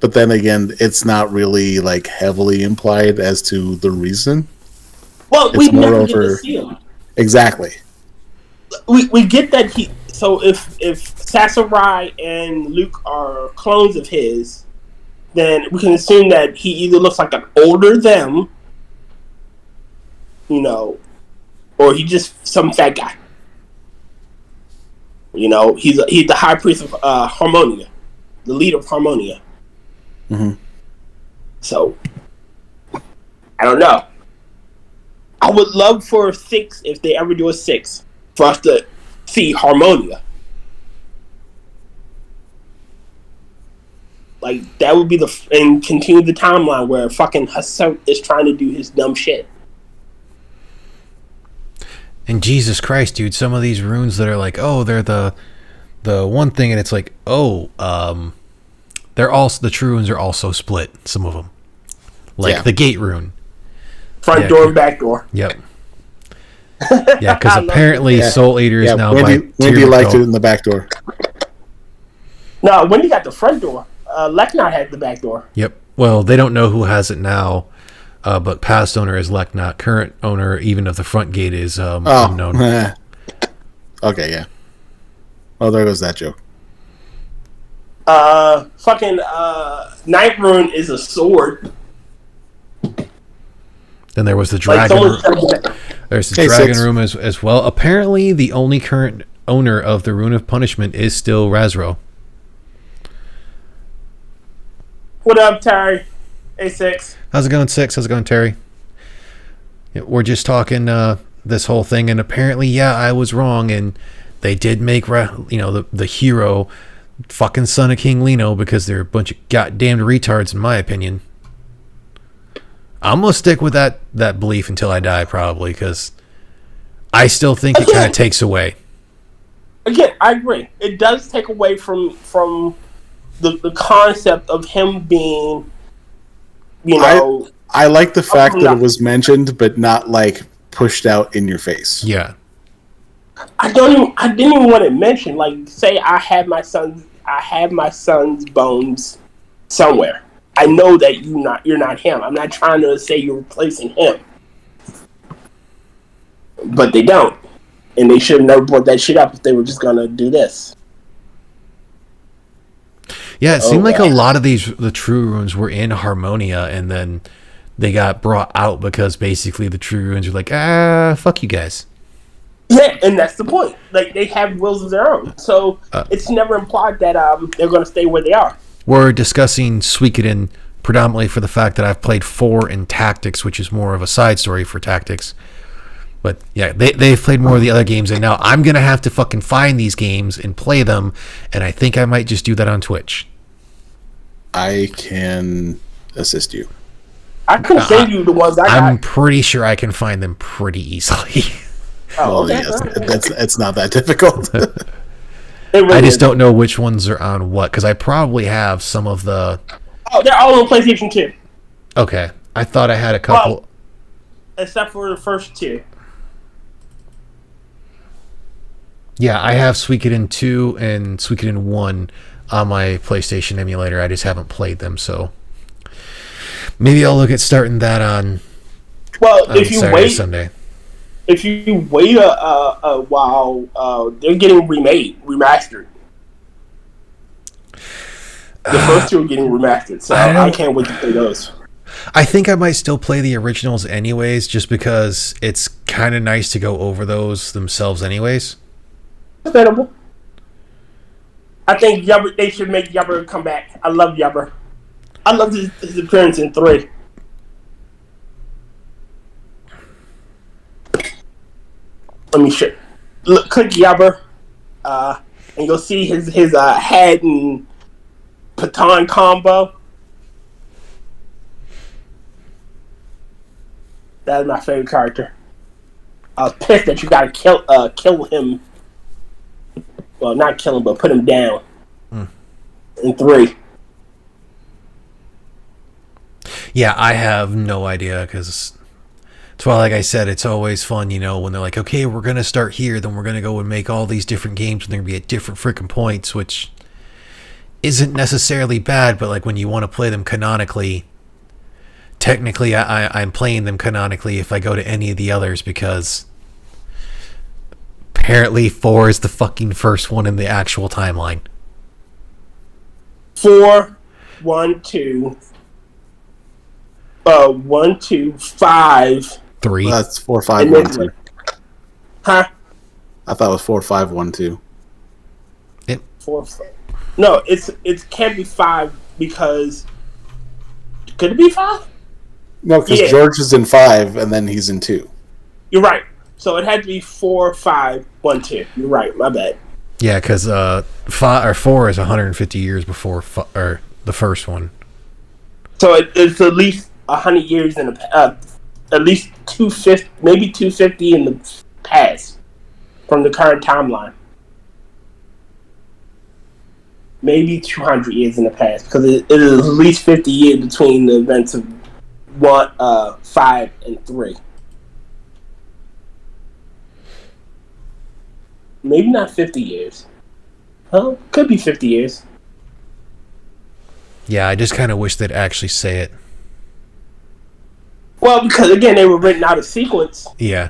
then again, it's not really like heavily implied as to the reason. Well, we never get to see him. Exactly. We get that he. So if Sakurai and Luke are clones of his, then we can assume that he either looks like an older them, or he just some fat guy. He's the high priest of Harmonia, the leader of Harmonia. Mm-hmm. So I don't know. I would love for a 6 if they ever do a 6 for us to see Harmonia. Like that would be and continue the timeline where fucking Hassan is trying to do his dumb shit. And Jesus Christ, dude, some of these runes that are like, oh, they're the one thing, and it's like, oh, they're also the true runes are also split. Some of them, like the gate rune, front door and back door. Yep. Yeah, because apparently Soul Eater is now Wendy liked it in the back door. No, Wendy got the front door. Leknot had the back door. Yep. Well, they don't know who has it now, but past owner is Leknot. Current owner, even of the front gate, is unknown. Okay, yeah. Oh, there goes that joke. Fucking Night Rune is a sword. Then there was the dragon. There's the dragon room as well. Apparently, the only current owner of the Rune of Punishment is still Razro. What up, Terry? A6. How's it going, 6? How's it going, Terry? Yeah, we're just talking this whole thing, and apparently, I was wrong, and they did make the hero fucking son of King Lino because they're a bunch of goddamn retards, in my opinion. I'm gonna stick with that belief until I die, probably, because I still think it kind of takes away. Again, I agree. It does take away from the concept of him being, I like the fact that it was mentioned, but not like pushed out in your face. Yeah. I didn't even want it mentioned. Like, say I have my son's bones somewhere. I know that you're not him. I'm not trying to say you're replacing him. But they don't. And they should have never brought that shit up if they were just gonna do this. Yeah, it seemed like a lot of the true runes were in Harmonia, and then they got brought out because basically the true runes are like, fuck you guys. Yeah, and that's the point. Like, they have wills of their own. So it's never implied that they're going to stay where they are. We're discussing Suikoden predominantly for the fact that I've played 4 in Tactics, which is more of a side story for Tactics. But yeah, they've played more of the other games, and now I'm going to have to fucking find these games and play them, and I think I might just do that on Twitch. I can assist you. I can send you the ones I got. I'm pretty sure I can find them pretty easily. Oh, okay. Yes, it's not that difficult. It really I just is. don't know which ones are on what, because I probably have some of the... Oh, they're all on PlayStation 2. Okay. I thought I had a couple... Well, except for the first two. Yeah, I have Suikoden 2 and Suikoden 1 on my PlayStation emulator. I just haven't played them, so... Maybe I'll look at starting that on If you Saturday, wait, Sunday. if you wait a while, they're getting remastered. The first two are getting remastered, so I can't wait to play those. I think I might still play the originals anyways, just because it's kind of nice to go over those themselves anyways. Understandable. I think they should make Yubber come back. I love Yubber. I love his appearance in 3. Let me show. Look, click Yubber, and you'll see his head and Patan combo. That is my favorite character. I was pissed that you gotta kill him. Well, not kill him, but put him down in 3. Yeah, I have no idea, because it's why, like I said, it's always fun, when they're like, okay, we're going to start here, then we're going to go and make all these different games, and they're going to be at different freaking points, which isn't necessarily bad, but like when you want to play them canonically, technically I'm playing them canonically if I go to any of the others, because apparently 4 is the fucking first one in the actual timeline. 4, 1, 2... 1, 2, 5. 3. That's 4, 5, 1, 2. Huh? I thought it was 4, 5, 1, 2. 4, 5. No, it can't be 5 because could it be 5? No, because George is in 5 and then he's in 2. You're right. So it had to be 4, 5, 1, 2. You're right. My bad. Yeah, because 4 is 150 years before the first one. So it's at least 100 years in the at least 250, maybe 250 in the past from the current timeline. Maybe 200 years in the past, because it is at least 50 years between the events of 5 and 3. Maybe not 50 years. Huh? Could be 50 years. Yeah, I just kind of wish they'd actually say it. Well, because again, they were written out of sequence. Yeah.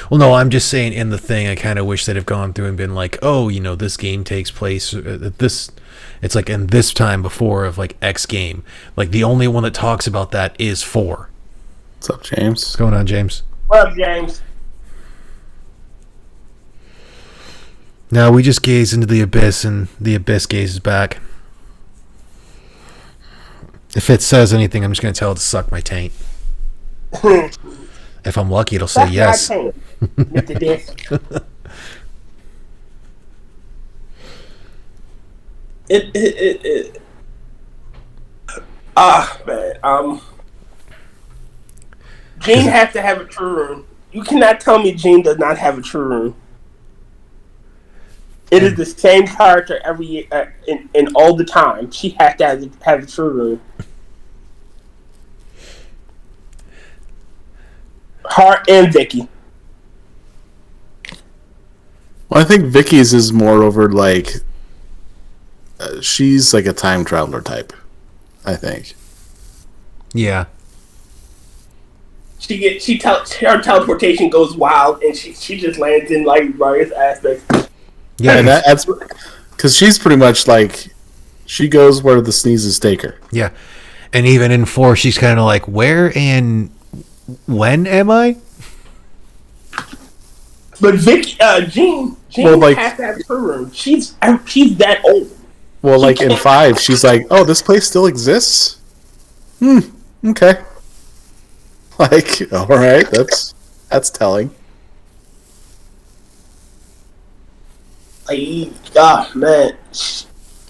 Well, no, I'm just saying in the thing, I kind of wish they'd have gone through and been like, oh, this game takes place it's like in this time before of like X game. Like the only one that talks about that is 4. What's up, James? What's going on, James? What up, James? Now we just gaze into the abyss, and the abyss gazes back. If it says anything, I'm just going to tell it to suck my taint. If I'm lucky, it'll say yes. With the disc. Man. Gene has to have a true room. You cannot tell me Gene does not have a true room. It is the same character every year, in all the time. She has to have a true room. Her and Vicky. Well, I think Vicky's is more over like she's like a time traveler type. I think. Yeah. Her teleportation goes wild, and she just lands in like various aspects. Yeah, and that's because she's pretty much like she goes where the sneezes take her. Yeah, and even in 4, she's kind of like, where and when am I? But Vicky, Jean well, like, has to have her room. She's that old. Well, like in 5, she's like, "Oh, this place still exists." Okay. Like, all right, that's telling. Like, man,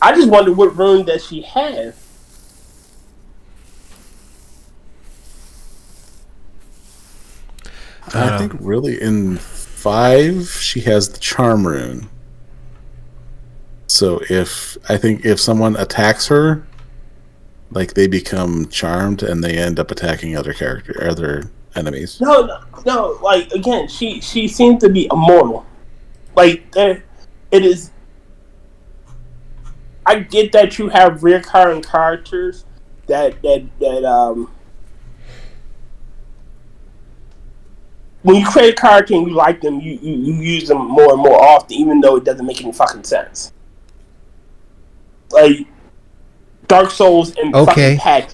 I just wonder what room does she have. I think really in 5 she has the charm rune. So if someone attacks her, like they become charmed and they end up attacking other enemies. No. Like again, she seems to be immortal. Like it is. I get that you have recurring characters that when you create a character and you like them, you use them more and more often, even though it doesn't make any fucking sense. Like Dark Souls and fucking Pac.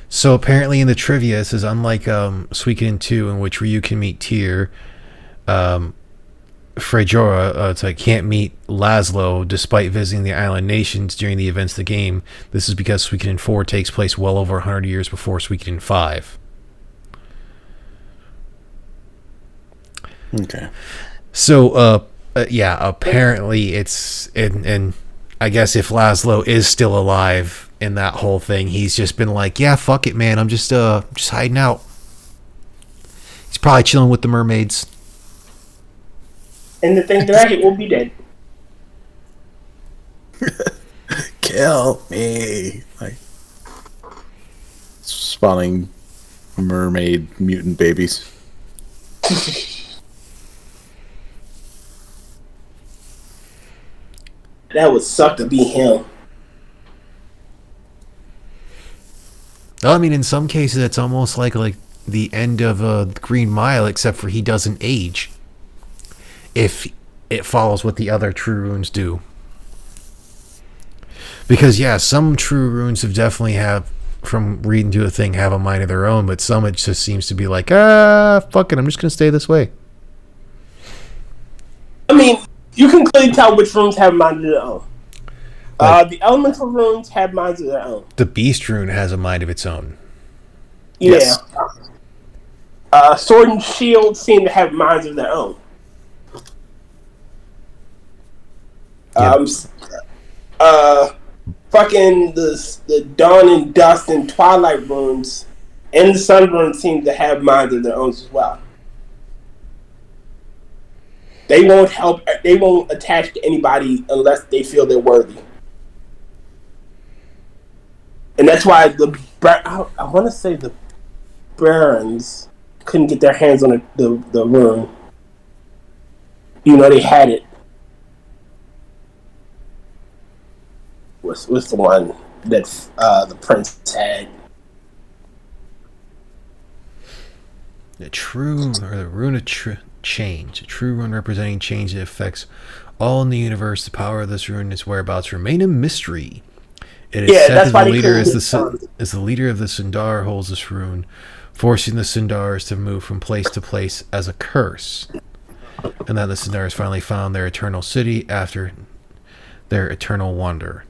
So apparently in the trivia, it says unlike Suikoden 2, in which Ryu can meet Tyr, Frejora, it's like can't meet Laszlo despite visiting the island nations during the events of the game. This is because Suikoden 4 takes place well over 100 years before Suikoden 5. Okay. So, yeah, apparently it's and I guess if Laszlo is still alive in that whole thing, he's just been like, yeah, fuck it, man. I'm just hiding out. He's probably chilling with the mermaids. And the thing that it will be dead. Kill me. Like spawning mermaid mutant babies. That would suck to be him. I mean, in some cases, it's almost like the end of Green Mile, except for he doesn't age. If it follows what the other true runes do. Because, yeah, some true runes have definitely from reading to a thing, have a mind of their own, but some it just seems to be like, fuck it, I'm just going to stay this way. I mean, you can clearly tell which runes have minds of their own. The elemental runes have minds of their own. The beast rune has a mind of its own. Yeah. Yes. Sword and shield seem to have minds of their own. Yep. Fucking the dawn and dust and twilight runes and the sun runes seem to have minds of their own as well. They won't help. They won't attach to anybody unless they feel they're worthy. And that's why I want to say the barons couldn't get their hands on the rune. You know, they had it. What's the one that the prince had? The rune of change. A true rune representing change that affects all in the universe. The power of this rune and its whereabouts remain a mystery. It is said that the leader is the leader of the Sundar holds this rune, forcing the Sundars to move from place to place as a curse. And that the Sundars finally found their eternal city after their eternal wander.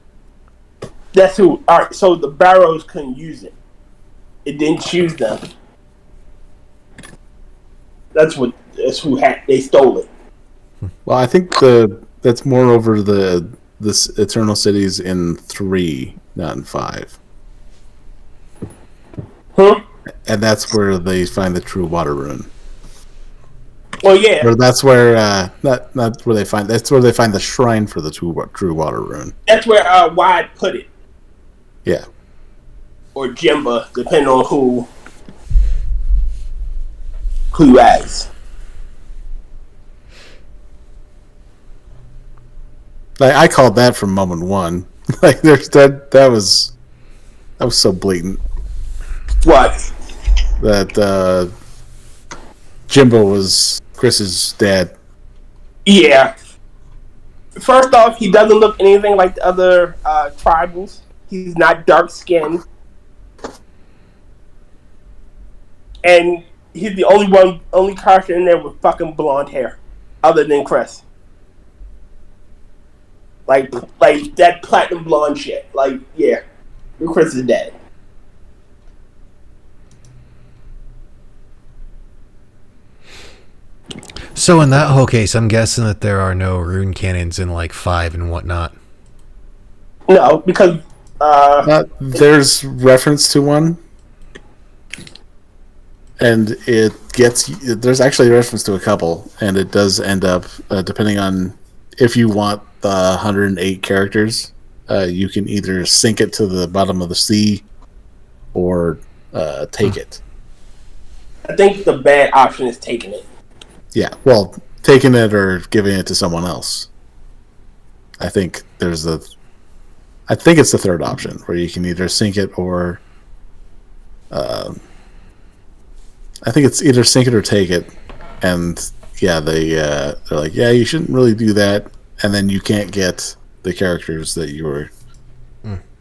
That's who. All right, so the Barrows couldn't use it. It didn't choose them. That's who they stole it. Well, I think that's more over this Eternal Cities in 3, not in 5. Huh? And that's where they find the true water rune. Well, yeah. Or that's where not where they find the shrine for the true water rune. That's where Wide put it. Yeah. Or Jimba, depending on who you ask. Like I called that from moment one. Like there's that was so blatant. What? That Jimbo was Chris's dad. Yeah. First off, he doesn't look anything like the other tribals. He's not dark skinned. And he's the only character in there with fucking blonde hair, other than Chris. Like that platinum blonde shit. Like, yeah, Chris is dead. So in that whole case, I'm guessing that there are no rune cannons in like 5 and whatnot. No, because there's reference to one. And there's actually a reference to a couple, and it does end up, depending on if you want the 108 characters, you can either sink it to the bottom of the sea or take it. I think the bad option is taking it. Yeah, well, taking it or giving it to someone else. I think it's the third option where you can either sink it or I think it's either sink it or take it. And yeah, they're like, yeah, you shouldn't really do that. And then you can't get the characters that you were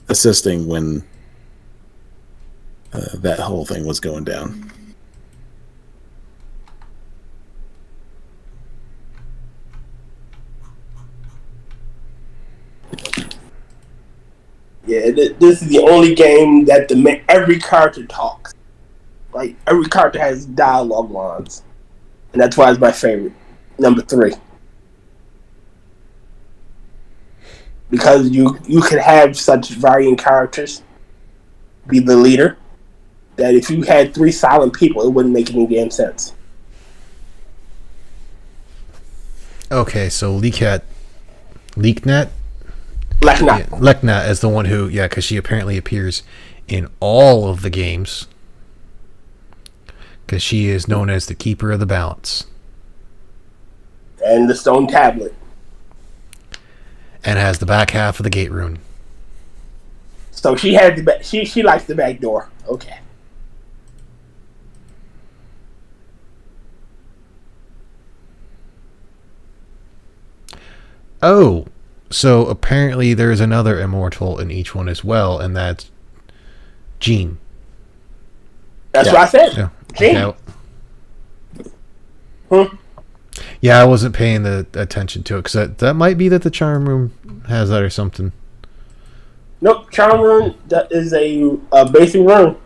assisting when that whole thing was going down. Yeah, this is the only game that every character talks. Like, every character has dialogue lines. And that's why it's my favorite. Number 3. Because you could have such varying characters be the leader, that if you had 3 silent people, it wouldn't make any damn sense. Okay, so Leknat? Leknat. Yeah, Leknat is the one who, because she apparently appears in all of the games. Because she is known as the Keeper of the Balance. And the Stone Tablet. And has the back half of the Gate Rune. So she had she likes the back door. Okay. Oh, so apparently there's another immortal in each one as well, and that's Jean. That's what I said. Yeah. Jean. Yeah, I wasn't paying the attention to it, because that might be that the Charm Room has that or something. Nope, Charm Rune, that is a basic rune.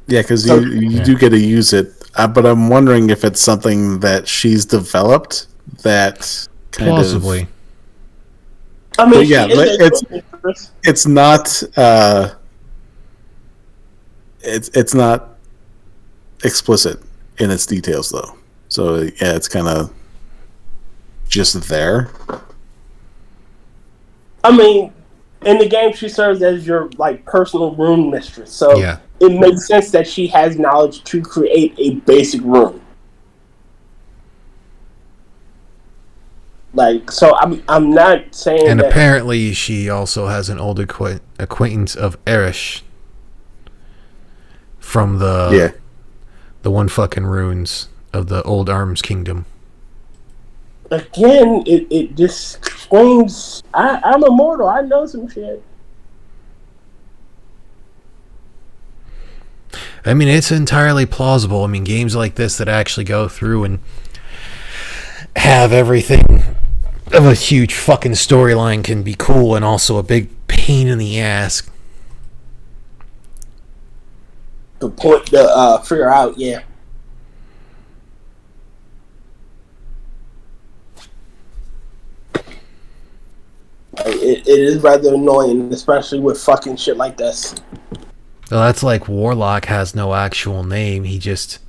Yeah, because you do get to use it, but I'm wondering if it's something that she's developed that kind Possibly. of... I mean, yeah, it's not it's not explicit in its details though. So yeah, it's kind of just there. I mean, in the game, she serves as your personal rune mistress. So Yeah. it makes sense that she has knowledge to create a basic rune. So I'm not saying. And that, apparently she also has an old acquaintance of Erish from the one fucking runes of the old Arms Kingdom. Again, it just screams, I'm immortal, I know some shit. I mean, it's entirely plausible. I mean, games like this that actually go through and have everything of a huge fucking storyline can be cool and also a big pain in the ass. The point to figure out, yeah. It is rather annoying, especially with fucking shit like this. Well, that's like Warlock has no actual name. He just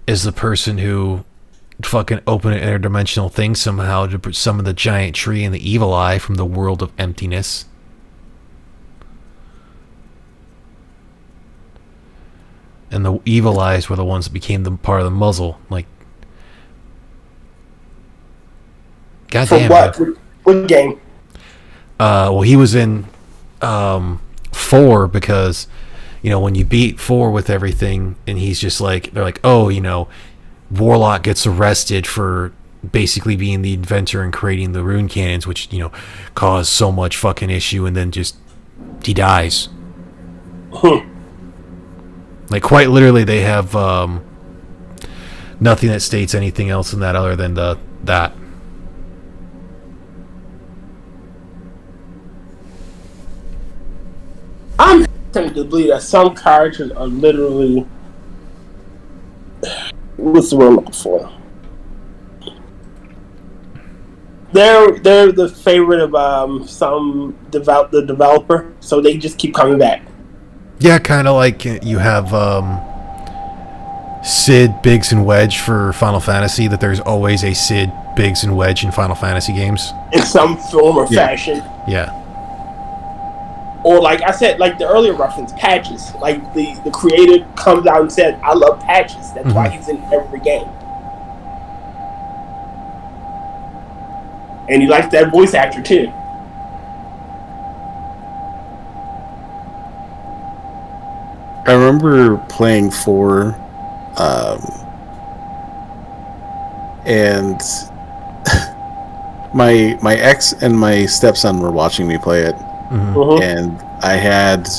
is the person who fucking opened an interdimensional thing somehow to summon the giant tree and the evil eye from the world of emptiness. And the evil eyes were the ones that became the part of the muzzle. Like, goddamn. What game? Well, he was in 4 because, when you beat 4 with everything, and he's just like, they're like, oh, Warlock gets arrested for basically being the inventor and creating the rune cannons, which, caused so much fucking issue, and then just, he dies. Like, quite literally, they have nothing that states anything else in that other than that. I'm tempted to believe that some characters are literally, what's the word I'm looking for? They're the favorite of the developer, so they just keep coming back. Yeah, kind of like you have Sid, Biggs, and Wedge for Final Fantasy, that there's always a Sid, Biggs, and Wedge in Final Fantasy games. In some form or fashion. Yeah. Or like I said, like the earlier reference, Patches. Like the creator comes out and said, I love Patches. That's why he's in every game. And he likes that voice actor too. I remember playing 4, and my ex and my stepson were watching me play it, and I had,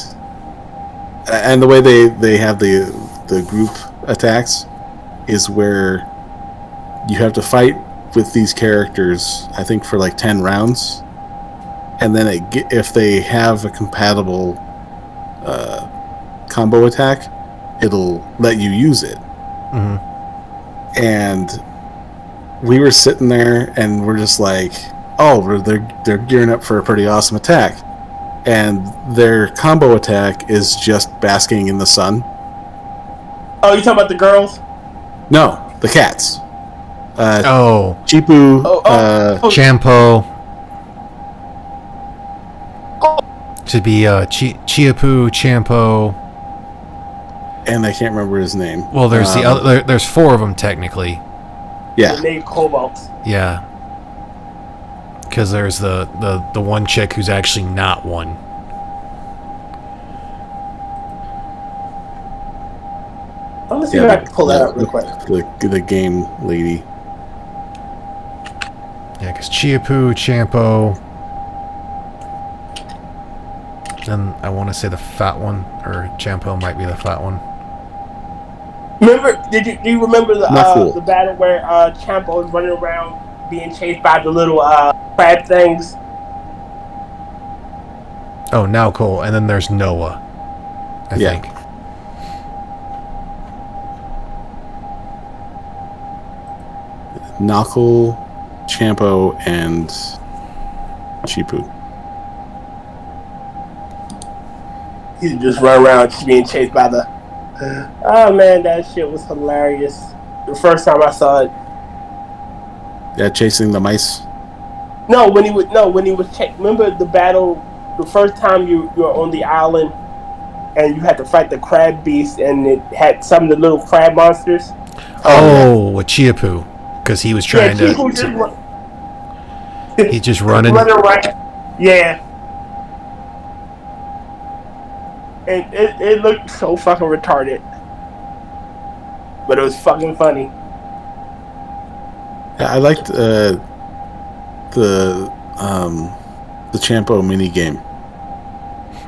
and the way they have the group attacks is where you have to fight with these characters, I think for like 10 rounds, and then if they have a compatible combo attack, it'll let you use it. And we were sitting there and we're just like, oh, they're gearing up for a pretty awesome attack, and their combo attack is just basking in the sun. Oh, you talking about the girls? No, the cats. Chipu, Champo. Should be Chiapu, Champo, and I can't remember his name. Well, there's the other. There's 4 of them technically. Yeah. The name Cobalt. Yeah. Because there's the one chick who's actually not one. I'm gonna see if I can pull that up real quick. The game lady. Yeah, because Chiapu, Champo, and I want to say the fat one, or Champo might be the fat one. Remember? Do you remember the battle where Champo was running around being chased by the little crab things? Oh, now cool. And then there's Noah, I think. Knuckle, Champo, and Chipu. He just run around being chased by the. Oh man, that shit was hilarious. The first time I saw it. Yeah, chasing the mice. When he was remember the battle? The first time you were on the island, and you had to fight the crab beast, and it had some of the little crab monsters. With Chiapu. Because he was trying to... He's just running. Yeah. And it looked so fucking retarded. But it was fucking funny. Yeah, I liked the Champo mini game.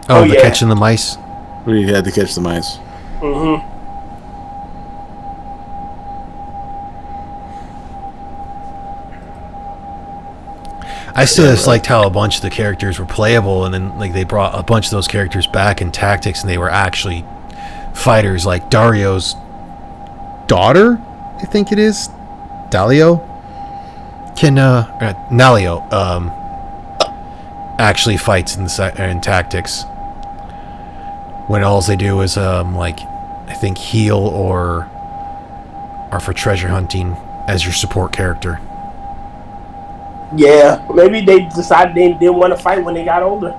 Catching the mice? Where you had to catch the mice. Mm-hmm. I still just liked how a bunch of the characters were playable, and then like they brought a bunch of those characters back in Tactics, and they were actually fighters. Like Dario's daughter, I think it is, Nalio, actually fights in Tactics. When all they do is I think heal or are for treasure hunting as your support character. Yeah, maybe they decided they didn't want to fight when they got older.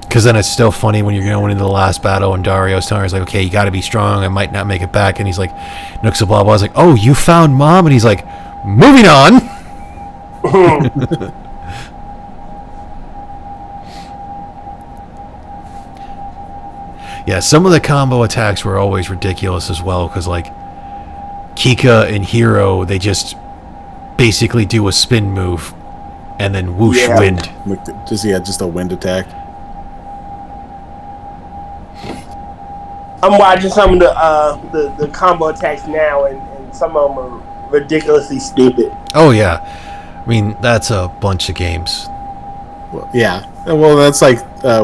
Because then it's still funny when you're going into the last battle and Dario's telling her, like, okay, you got to be strong. I might not make it back. And he's like, Nooks blah blah. I was like, oh, you found Mom? And he's like, moving on. Yeah, some of the combo attacks were always ridiculous as well. Because like Kika and Hero, they just basically do a spin move and then whoosh, wind. Just a wind attack. I'm watching some of the combo attacks now, and some of them are ridiculously stupid. Oh yeah, I mean that's a bunch of games. Well, yeah, well that's like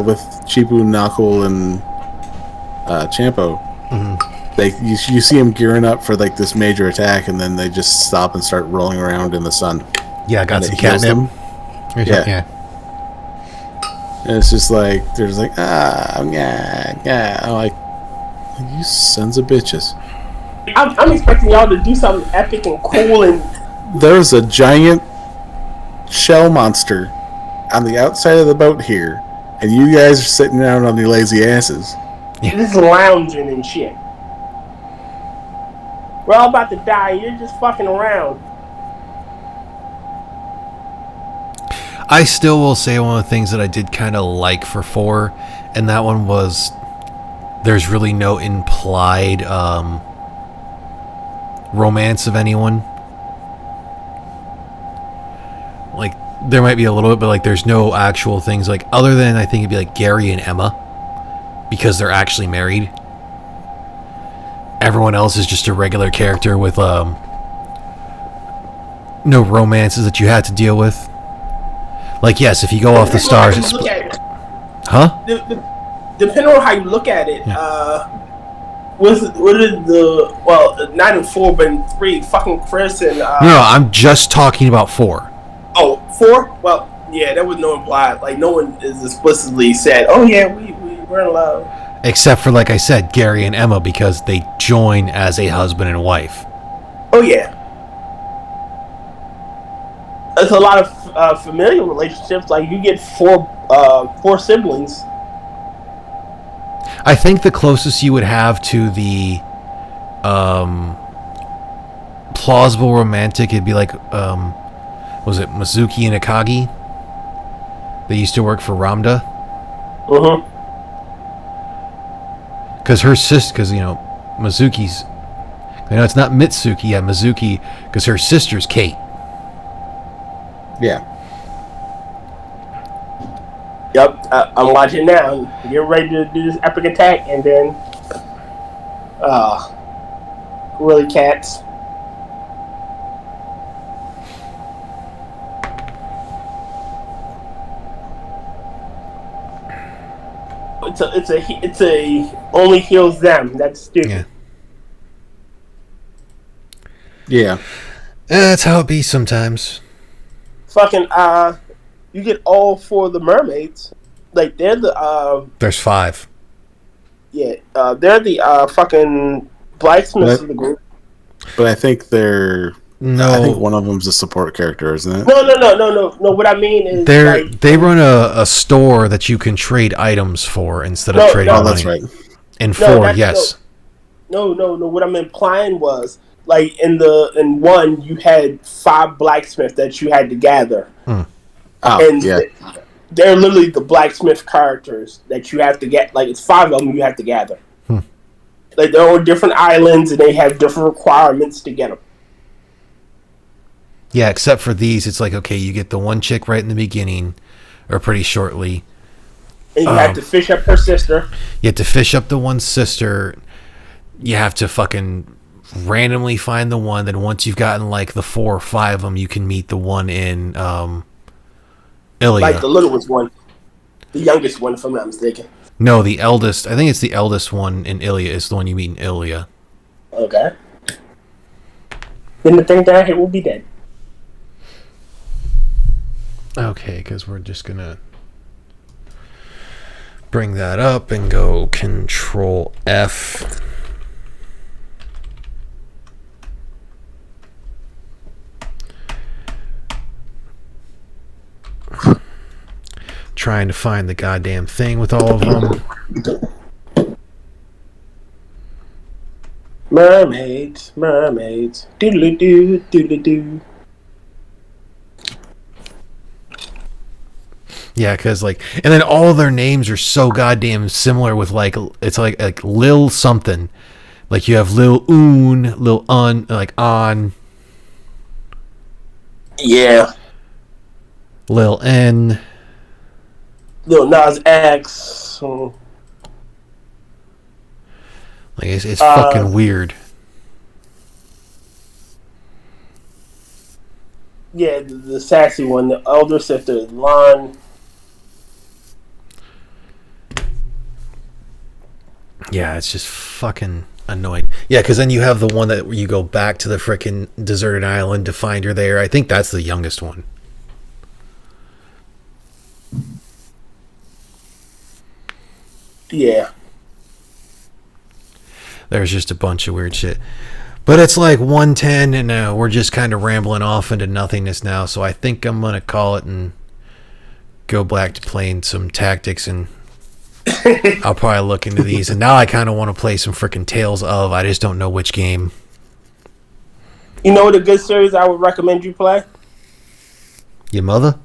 with Chipu, Knuckle, and Champo. Mm-hmm. Like you see them gearing up for like this major attack, and then they just stop and start rolling around in the sun. Yeah, I got some catnip. Yeah. And it's just like, there's like, yeah. I'm like, you sons of bitches. I'm expecting y'all to do something epic and cool, and There's a giant shell monster on the outside of the boat here, and you guys are sitting down on your lazy asses. just lounging and shit. We're all about to die. You're just fucking around. I still will say one of the things that I did kind of like for 4, and that one was there's really no implied romance of anyone. Like, there might be a little bit, but like there's no actual things, like, other than I think it'd be like Gary and Emma, because they're actually married. Everyone else is just a regular character with no romances that you had to deal with. Like, yes, if you go off the stars, it's... Huh? Depending on how you look at it, what is the... Well, not in 4, but in 3, fucking Chris and... No, I'm just talking about 4. Oh, 4? Well, yeah, there was no implied. Like, no one is explicitly said, oh, yeah, we're in love. Except for, like I said, Gary and Emma, because they join as a husband and wife. Oh, yeah. There's a lot of familial relationships. Like, you get 4 siblings. I think the closest you would have to the plausible romantic, it'd be like, was it Mizuki and Akagi? They used to work for Ramda. Mm-hmm. Because her sister, because, you know, Mizuki's, you know, it's not Mitsuki, yeah, Mizuki, because her sister's Kate. Yeah. Yep, I'm watching now. Get ready to do this epic attack, and then, really cats. It's a only heals them. That's stupid. Yeah. Yeah. That's how it be sometimes. Fucking you get all 4 of the mermaids. Like, they're the There's 5. yeah, they're the fucking blacksmiths of the group. But I think they're... No. I think one of them's a support character, isn't it? No. What I mean is, they run a store that you can trade items for instead of trading money. Oh, that's right. In 4, yes. No. What I'm implying was, like, in 1, you had 5 blacksmiths that you had to gather. Oh, and yeah. They're literally the blacksmith characters that you have to get. Like, it's 5 of them you have to gather. Like, they're on different islands and they have different requirements to get them. Yeah, except for these, it's like, okay, you get the one chick right in the beginning, or pretty shortly. And you have to fish up her sister. You have to fish up the one sister. You have to fucking randomly find the one. Then once you've gotten like the 4 or 5 of them, you can meet the one in Ilya. Like the littlest one. The youngest one, if I'm not mistaken. No, the eldest. I think it's the eldest one in Ilya is the one you meet in Ilya. Okay. Then the thing down here will be dead. Okay, because we're just going to bring that up and go Control F. Trying to find the goddamn thing with all of them. Mermaids. Doodly-doo, doodly-doo. Yeah, because, like, and then all their names are so goddamn similar with, like, it's like Lil something. Like, you have Lil Un, Lil Un, like, On. Yeah. Lil N. Lil Nas X. Like, it's fucking weird. Yeah, the sassy one, the elder sister, Lon. Yeah, it's just fucking annoying. Yeah, because then you have the one that you go back to the frickin' deserted island to find her there. I think that's the youngest one. Yeah. There's just a bunch of weird shit. But it's like 1:10, and we're just kind of rambling off into nothingness now. So I think I'm gonna call it and go back to playing some tactics, and I'll probably look into these. And now I kind of want to play some freaking Tales of. I just don't know which game. You know what a good series I would recommend you play? Your mother?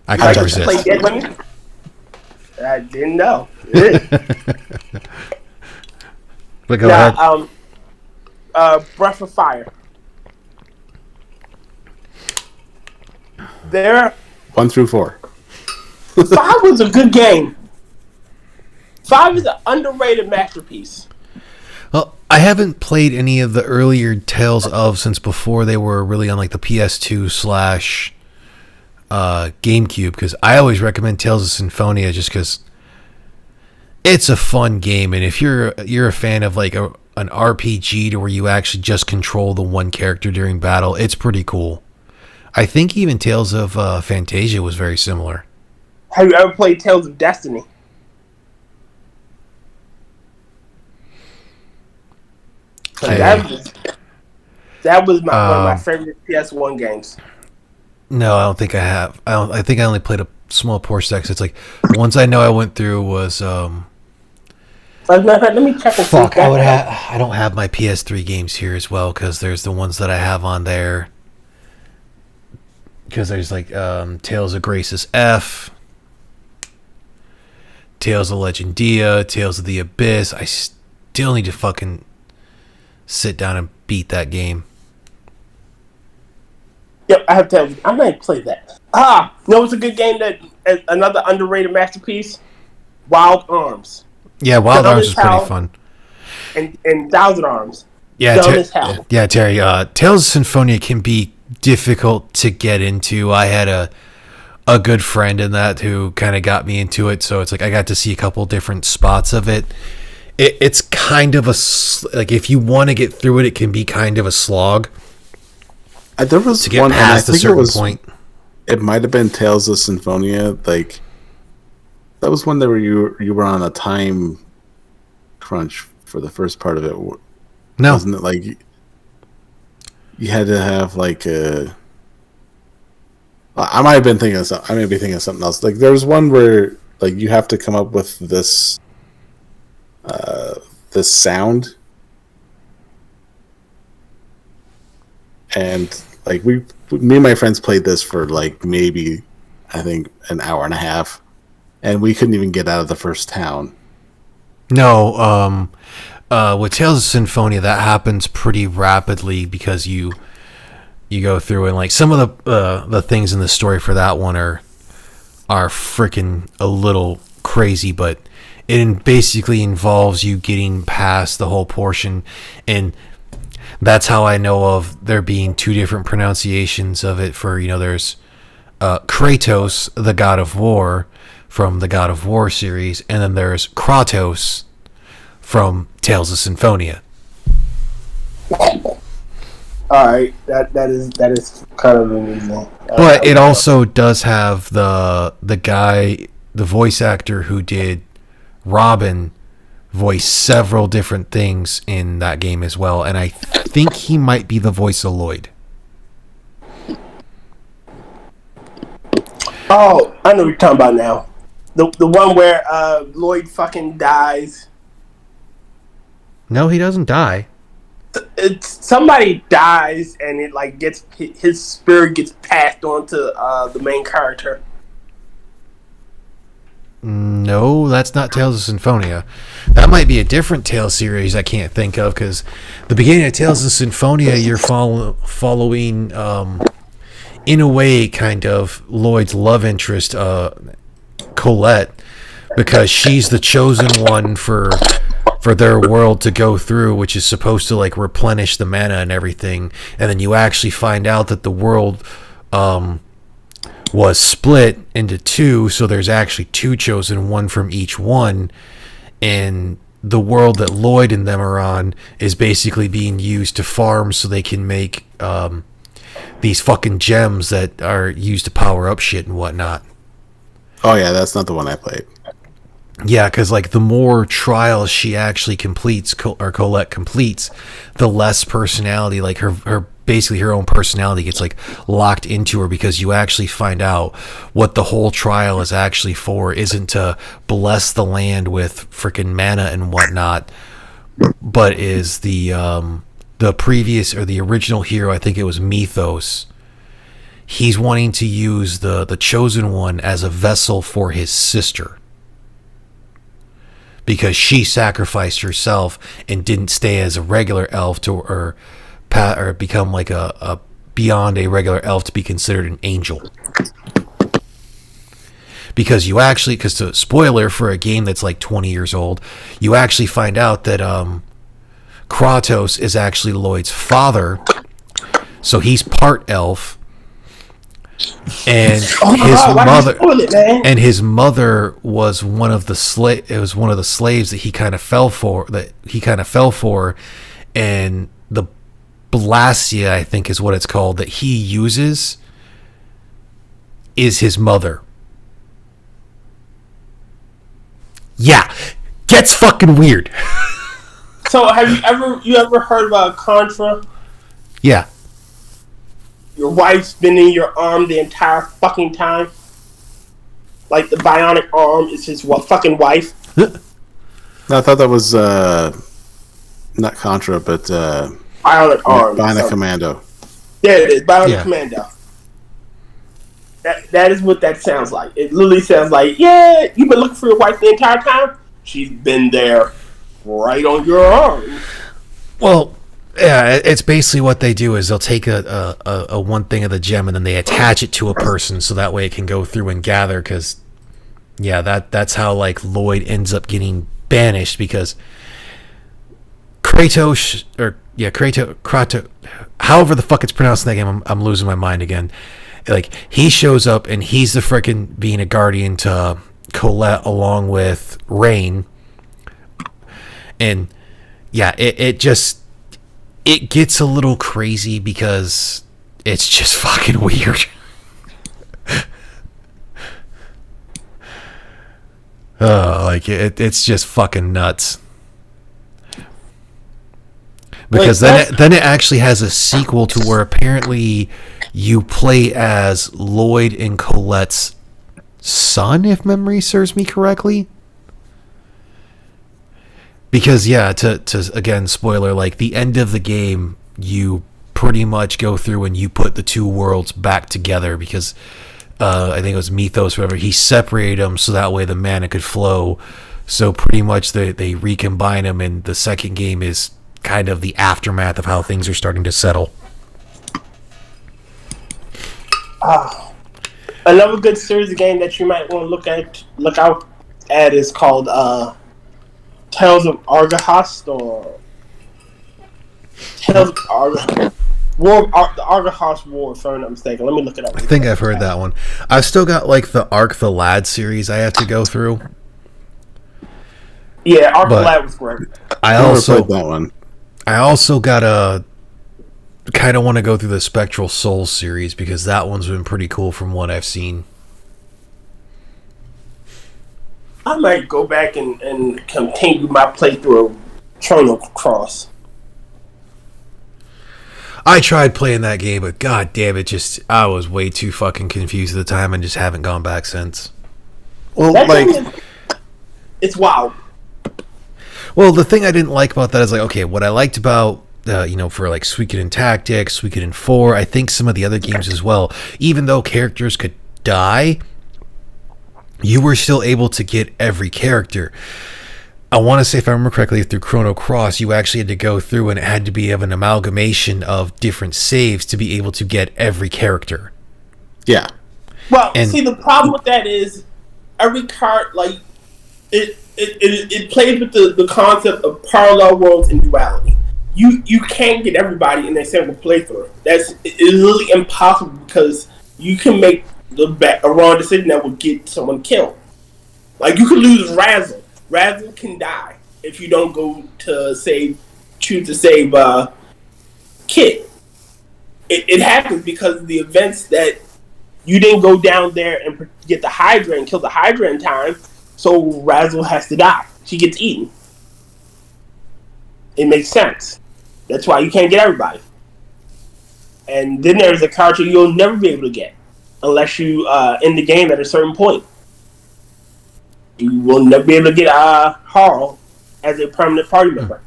I Like can't to play resist. Dead Women? I didn't know. But go ahead. Breath of Fire. There, 1 through 4. 5 was a good game. 5 is an underrated masterpiece. Well, I haven't played any of the earlier Tales of since before they were really on like the PS2 / GameCube, because I always recommend Tales of Symphonia just because it's a fun game, and if you're a fan of like an RPG to where you actually just control the one character during battle, it's pretty cool. I think even Tales of Fantasia was very similar. Have you ever played Tales of Destiny? That was one of my favorite PS1 games. No, I don't think I have. I think I only played a small portion. It's like the ones I know I went through was Let me check. fuck. I don't have my PS3 games here as well, because there's the ones that I have on there. Because there's like Tales of Graces F, Tales of Legendia, Tales of the Abyss. I still need to fucking sit down and beat that game. Yep, I have to. I might play that. No, it's a good game. That another underrated masterpiece. Wild Arms. Yeah, Wild Arms is is pretty hell. fun. And Thousand Arms. Yeah, Dumb as hell. yeah, Terry. Tales of Symphonia can be difficult to get into. I had a good friend in that who kind of got me into it, so it's like I got to see a couple different spots of it. It's kind of like if you want to get through it, it can be kind of a slog. There was To get one, past I a think certain point. It might have been Tales of Symphonia. Like that was one that where you were on a time crunch for the first part of it. No, Wasn't it like you had to have like a? I might be thinking of something else. Like there was one where like you have to come up with this this sound, and like me and my friends played this for like maybe I think an hour and a half, and we couldn't even get out of the first town. no. With Tales of Symphonia, that happens pretty rapidly because you go through and like some of the things in the story for that one are freaking a little crazy, but it basically involves you getting past the whole portion, and that's how I know of there being two different pronunciations of it. For there's Kratos, the God of War, from the God of War series, and then there's Kratos from Tales of Symphonia. All right, that is kind of amusing. But it also does have the guy, the voice actor who did Robin, voice several different things in that game as well, and I think he might be the voice of Lloyd. Oh, I know what you're talking about now. The one where Lloyd fucking dies. No, he doesn't die. It's somebody dies and it like gets his spirit gets passed on to the main character. No, that's not Tales of Symphonia. That might be a different Tales series I can't think of, because the beginning of Tales of Symphonia, you're following, in a way, kind of Lloyd's love interest, Colette, because she's the chosen one for their world to go through, which is supposed to like replenish the mana and everything. And then you actually find out that the world was split into two, so there's actually two chosen, one from each one, and the world that Lloyd and them are on is basically being used to farm so they can make these fucking gems that are used to power up shit and whatnot. Oh yeah, that's not the one I played. Yeah, because like the more trials she actually completes, or Colette completes, the less personality, like her basically her own personality gets like locked into her, because you actually find out what the whole trial is actually for isn't to bless the land with freaking mana and whatnot, but is the previous or the original hero, I think it was Mythos. He's wanting to use the chosen one as a vessel for his sister, because she sacrificed herself and didn't stay as a regular elf to or become like a beyond a regular elf to be considered an angel. Because you actually, because the spoiler for a game that's like 20 years old, you actually find out that Kratos is actually Lloyd's father, so he's part elf, and his mother was one of the it was one of the slaves that he kind of fell for, and the Blastia, I think is what it's called, that he uses is his mother. Yeah, gets fucking weird. So have you ever heard about Contra? Yeah. Your wife's been in your arm the entire fucking time. Like the bionic arm is his fucking wife. No, I thought that was not Contra, but Bionic arm. Bionic Commando. There it is, Bionic Commando. That is what that sounds like. It literally sounds like, yeah, you've been looking for your wife the entire time? She's been there right on your arm. Well, yeah, it's basically what they do is they'll take a one thing of the gem and then they attach it to a person so that way it can go through and gather, because yeah, that's how like Lloyd ends up getting banished, because Kratos, however the fuck it's pronounced in that game, I'm losing my mind again. Like, he shows up and he's the freaking being a guardian to Colette along with Rain. And yeah, it gets a little crazy because it's just fucking weird. Like it's just fucking nuts. Because then it actually has a sequel to where apparently you play as Lloyd and Colette's son, if memory serves me correctly. Because yeah, to again, spoiler, like the end of the game, you pretty much go through and you put the two worlds back together, because I think it was Mythos, whatever, he separated them so that way the mana could flow. So pretty much they recombine them, and the second game is kind of the aftermath of how things are starting to settle. Another good series of game that you might want to look out at is called Tales of Argahast, or Tales of the Argahast War, if I'm not mistaken. Let me look it up. I think I've heard that one. I've still got like the Ark the Lad series I have to go through. Yeah, Ark the Lad was great. I also got a kind of want to go through the Spectral Souls series, because that one's been pretty cool from what I've seen. I might go back and continue my playthrough of Chrono Cross. I tried playing that game, but god damn it, I was way too fucking confused at the time and just haven't gone back since. Well, it's wild. Well, the thing I didn't like about that is like, okay, what I liked about for like Suikoden Tactics, Suikoden 4, I think some of the other games as well, even though characters could die, you were still able to get every character. I want to say, if I remember correctly, through Chrono Cross, you actually had to go through and it had to be of an amalgamation of different saves to be able to get every character. Yeah. Well, see, the problem with that is every card, like, it plays with the concept of parallel worlds and duality. You can't get everybody in a single playthrough. It's really impossible, because you can make a wrong decision that will get someone killed. Like, you could lose Razzle. Razzle can die if you don't go to choose to save Kit. It happens because the events that you didn't go down there and get the Hydra and kill the Hydra in time. So Razzle has to die. She gets eaten. It makes sense. That's why you can't get everybody. And then there's a character you'll never be able to get unless you end the game at a certain point. You will never be able to get Harl as a permanent party member.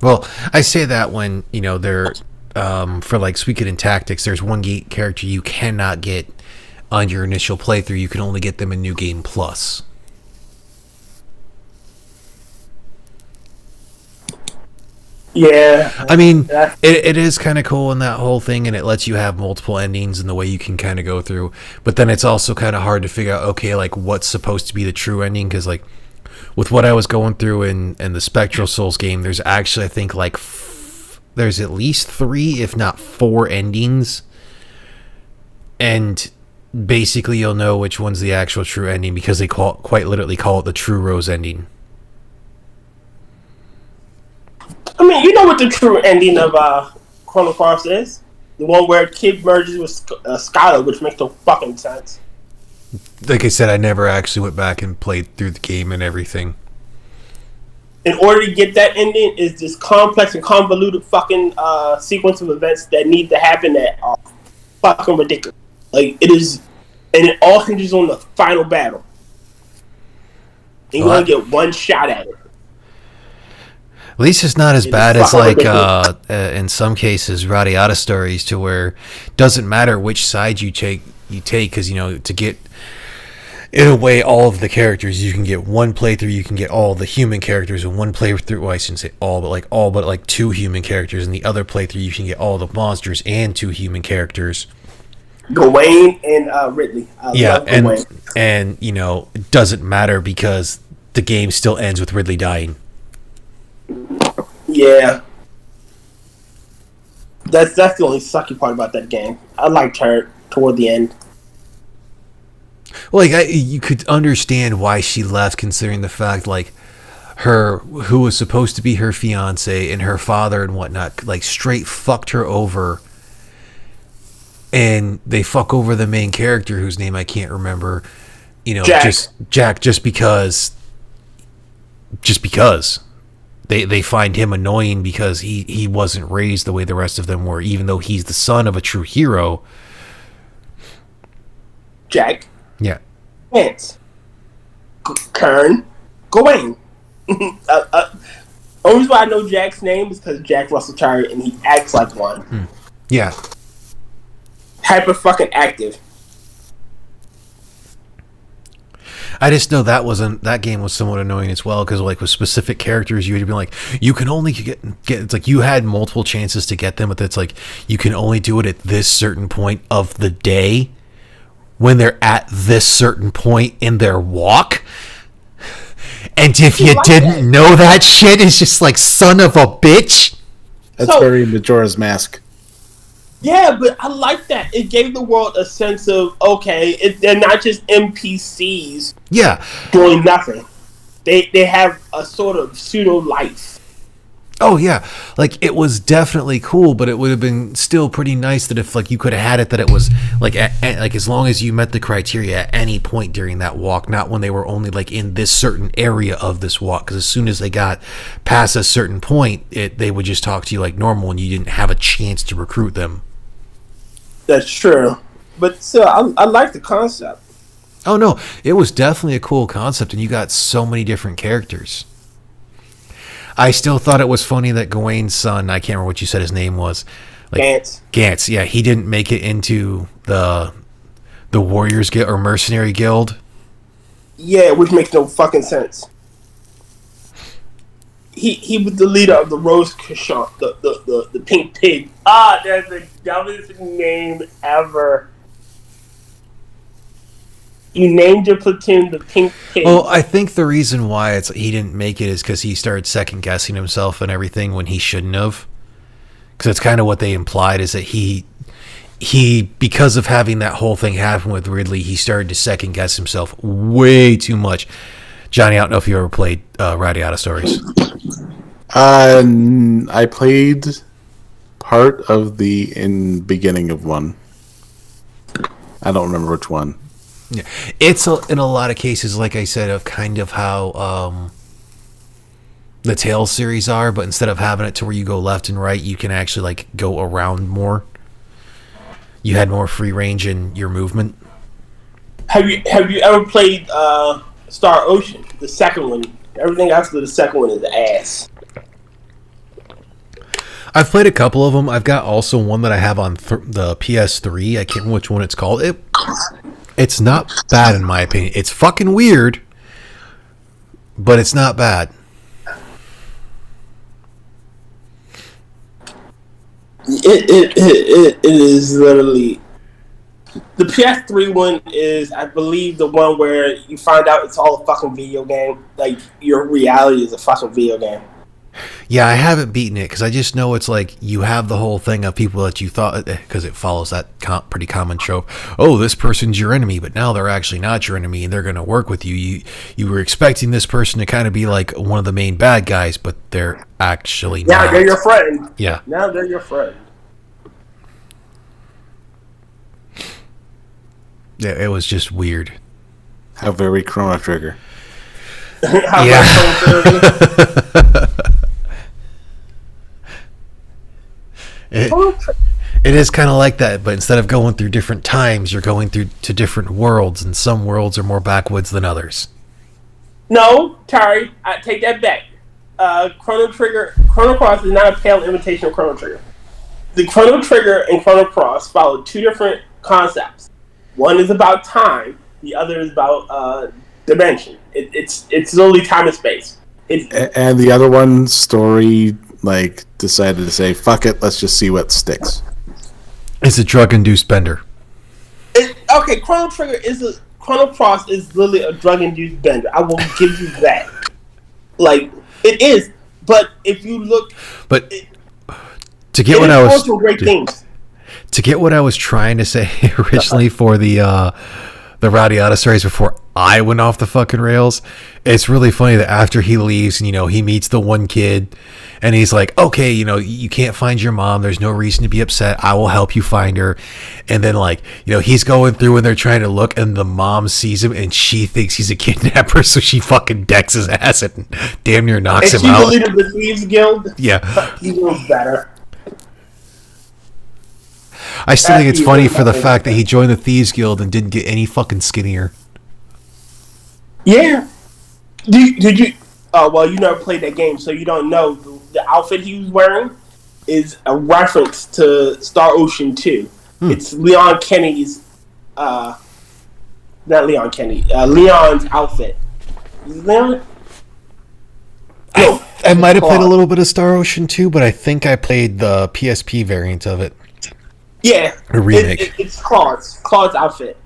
Well, I say that when, they're, for like Suikoden and Tactics, there's one character you cannot get on your initial playthrough. You can only get them in New Game Plus. Yeah. I mean, it is kind of cool in that whole thing, and it lets you have multiple endings and the way you can kind of go through. But then it's also kind of hard to figure out, okay, like what's supposed to be the true ending, because like with what I was going through in the Spectral Souls game, there's actually, I think, like there's at least 3, if not 4 endings. And basically you'll know which one's the actual true ending because they quite literally call it the True Rose ending. I mean, you know what the true ending of Chrono Cross is? The one where Kid merges with Skylar, which makes no fucking sense. Like I said, I never actually went back and played through the game and everything. In order to get that ending is this complex and convoluted fucking sequence of events that need to happen that are fucking ridiculous. Like, it is, and it all hinges on the final battle. And you only get one shot at it. At least it's not as bad as like in some cases Radiata stories, to where it doesn't matter which side you take because to get in a way all of the characters, you can get one playthrough, you can get all the human characters in one playthrough. Well, I shouldn't say all but like 2 human characters. In the other playthrough, you can get all the monsters and 2 human characters. Gawain and Ridley. And it doesn't matter because the game still ends with Ridley dying. Yeah, that's the only sucky part about that game. I liked her toward the end. Well, like you could understand why she left, considering the fact like her, who was supposed to be her fiance, and her father and whatnot, like straight fucked her over, and they fuck over the main character whose name I can't remember. Jack, just because. They find him annoying because he wasn't raised the way the rest of them were, even though he's the son of a true hero. Jack. Yeah. Vance. Kern. Gawain. Only reason why I know Jack's name is because Jack Russell Tyre and he acts like one. Yeah. Hyper fucking active. I just know that game was somewhat annoying as well, because like with specific characters you would be like, you can only get it's like you had multiple chances to get them, but it's like you can only do it at this certain point of the day when they're at this certain point in their walk. And if you didn't know that shit, it's just like, son of a bitch. That's very Majora's Mask. Yeah, but I like that. It gave the world a sense of, okay, they're not just NPCs doing nothing. They have a sort of pseudo life. Oh yeah, like it was definitely cool, but it would have been still pretty nice that if like you could have had it that it was like like as long as you met the criteria at any point during that walk, not when they were only like in this certain area of this walk. Because as soon as they got past a certain point, they would just talk to you like normal, and you didn't have a chance to recruit them. That's true, but still, I like the concept. Oh no, it was definitely a cool concept, and you got so many different characters. I still thought it was funny that Gawain's son, I can't remember what you said his name was. Like, Gantz, yeah, he didn't make it into the Warriors Guild or Mercenary Guild. Yeah, which makes no fucking sense. He was the leader of the Rose Cushion, the Pink Pig. Ah, that's the dumbest name ever. You named your platoon the Pink Pig. Well, I think the reason why he didn't make it is because he started second guessing himself and everything when he shouldn't have. Because that's kind of what they implied, is that he because of having that whole thing happen with Ridley, he started to second guess himself way too much. Johnny, I don't know if you ever played Radiata Stories. I played part of the beginning of one. I don't remember which one. Yeah. It's in a lot of cases, like I said, of kind of how the Tales series are, but instead of having it to where you go left and right, you can actually like go around more. You had more free range in your movement. Have you ever played Star Ocean, the second one? Everything after the second one is ass. I've played a couple of them. I've got also one that I have on the PS3. I can't remember which one it's called. It's not bad in my opinion. It's fucking weird, but it's not bad. It is literally the PS3 one is, I believe, the one where you find out it's all a fucking video game. Like your reality is a fucking video game. Yeah, I haven't beaten it because I just know it's like you have the whole thing of people that you thought, because it follows that pretty common trope. Oh, this person's your enemy, but now they're actually not your enemy, and they're going to work with you. You were expecting this person to kind of be like one of the main bad guys, but they're actually not. Now they're your friend. Yeah. Now they're your friend. Yeah, it was just weird. How very Chrono Trigger. Yeah. It is kind of like that, but instead of going through different times, you're going through to different worlds, and some worlds are more backwoods than others. No, Tari, I take that back. Chrono Cross is not a pale imitation of Chrono Trigger. The Chrono Trigger and Chrono Cross follow two different concepts. One is about time, the other is about dimension. It's literally time and space. And the other one, story, like, decided to say, fuck it, let's just see what sticks. It's a drug-induced bender. Okay, Chrono Cross is literally a drug-induced bender. I will give you that. Like, it is. But if you look... But to get what I was... great things. To get what I was trying to say originally for the Rowdy Autostories before I went off the fucking rails, it's really funny that after he leaves and, he meets the one kid and he's like, okay, you can't find your mom. There's no reason to be upset. I will help you find her. And then he's going through and they're trying to look and the mom sees him and she thinks he's a kidnapper. So she fucking decks his ass and damn near knocks him out. And she deleted the Thieves Guild. Yeah. He was better. I still think it's funny for the fact that he joined the Thieves Guild and didn't get any fucking skinnier. Yeah. Did you? Oh, well, you never played that game, so you don't know. The outfit he was wearing is a reference to Star Ocean 2. It's Leon Kenny's, not Leon Kenny, Leon's outfit. Is it Leon? No, I might have played a little bit of Star Ocean 2, but I think I played the PSP variant of it. Yeah, a remake. It's Claude's outfit.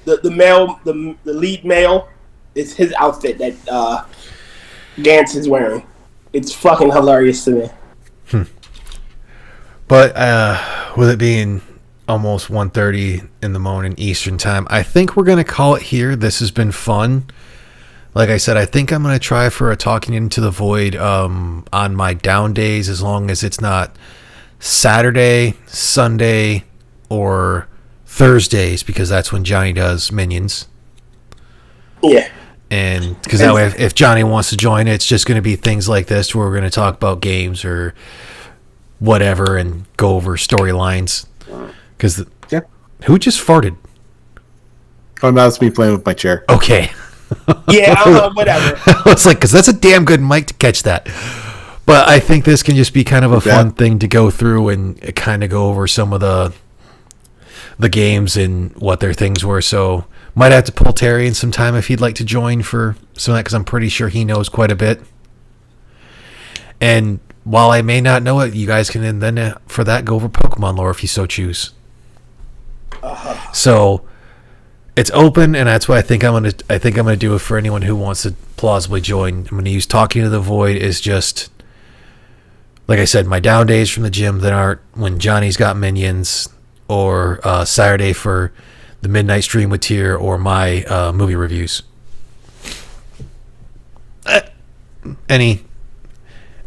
The male, the lead male, is his outfit that Gantz is wearing. It's fucking hilarious to me. But with it being almost 1:30 in the morning Eastern time, I think we're gonna call it here. This has been fun. Like I said, I think I'm gonna try for a Talking Into the Void on my down days, as long as it's not Saturday, Sunday, or Thursdays, because that's when Johnny does Minions. Yeah. And because that way, if Johnny wants to join, it's just going to be things like this where we're going to talk about games or whatever and go over storylines. Because who just farted? Oh, now it's me playing with my chair. Okay. Yeah, whatever. I was like, because that's a damn good mic to catch that. But I think this can just be kind of a fun thing to go through and kind of go over some of the games and what their things were. So might have to pull Terry in some time if he'd like to join for some of that, because I'm pretty sure he knows quite a bit. And while I may not know it, you guys can then for that go over Pokemon lore if you so choose. So it's open, and that's what I think I'm gonna do it for anyone who wants to plausibly join. I'm gonna use Talking to the Void is just, like I said, my down days from the gym that aren't when Johnny's got Minions, or Saturday for the midnight stream with Tyr, or my movie reviews.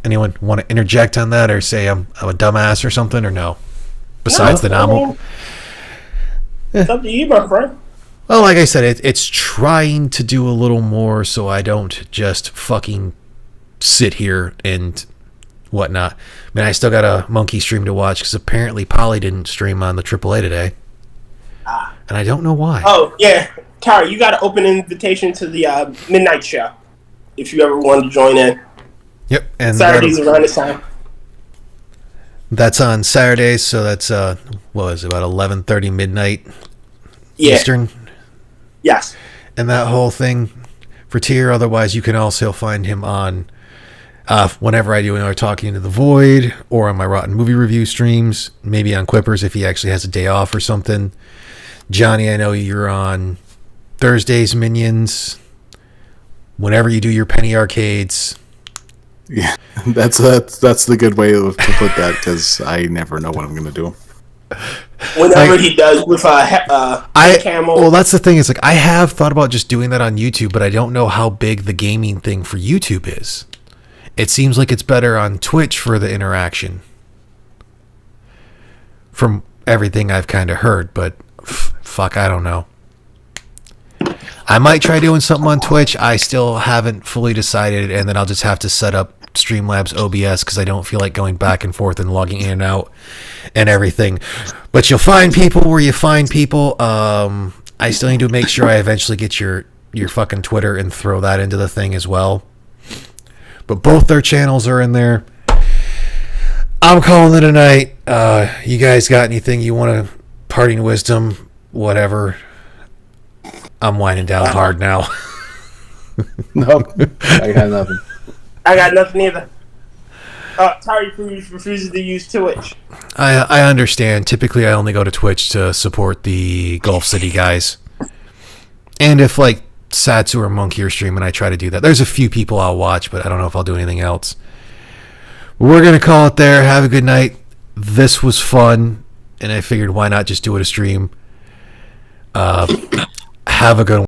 Anyone want to interject on that, or say I'm a dumbass or something, or no? Besides the nominal. It's up to you, my friend. Well, like I said, it's trying to do a little more so I don't just fucking sit here and whatnot. I mean, I still got a monkey stream to watch because apparently Polly didn't stream on the AAA today. And I don't know why. Oh, yeah. Tyra, you got an open invitation to the midnight show if you ever want to join in. Yep. And Saturdays around this time. That's on Saturdays, so that's, what was it, about 11:30 midnight Eastern? Yes. And that whole thing for Tyr. Otherwise, you can also find him on whenever I do another Talking Into the Void or on my Rotten Movie Review streams, maybe on Quippers if he actually has a day off or something. Johnny, I know you're on Thursdays Minions. Whenever you do your penny arcades. Yeah, that's the good way to put that because I never know what I'm going to do. Whenever he does with camel. Well, that's the thing. Is like I have thought about just doing that on YouTube, but I don't know how big the gaming thing for YouTube is. It seems like it's better on Twitch for the interaction, from everything I've kind of heard. But fuck, I don't know. I might try doing something on Twitch. I still haven't fully decided, and then I'll just have to set up Streamlabs OBS because I don't feel like going back and forth and logging in and out and everything. But you'll find people where you find people. I still need to make sure I eventually get your fucking Twitter and throw that into the thing as well. But both their channels are in there. I'm calling it a night. You guys got anything you want to parting wisdom? Whatever. I'm winding down hard now. No, I got nothing. I got nothing either. Tyre refuses to use Twitch. I understand. Typically, I only go to Twitch to support the Gulf City guys. And if, like, Satsu or Monkey are streaming, I try to do that. There's a few people I'll watch, but I don't know if I'll do anything else. We're going to call it there. Have a good night. This was fun, and I figured why not just do it a stream. Have a good one.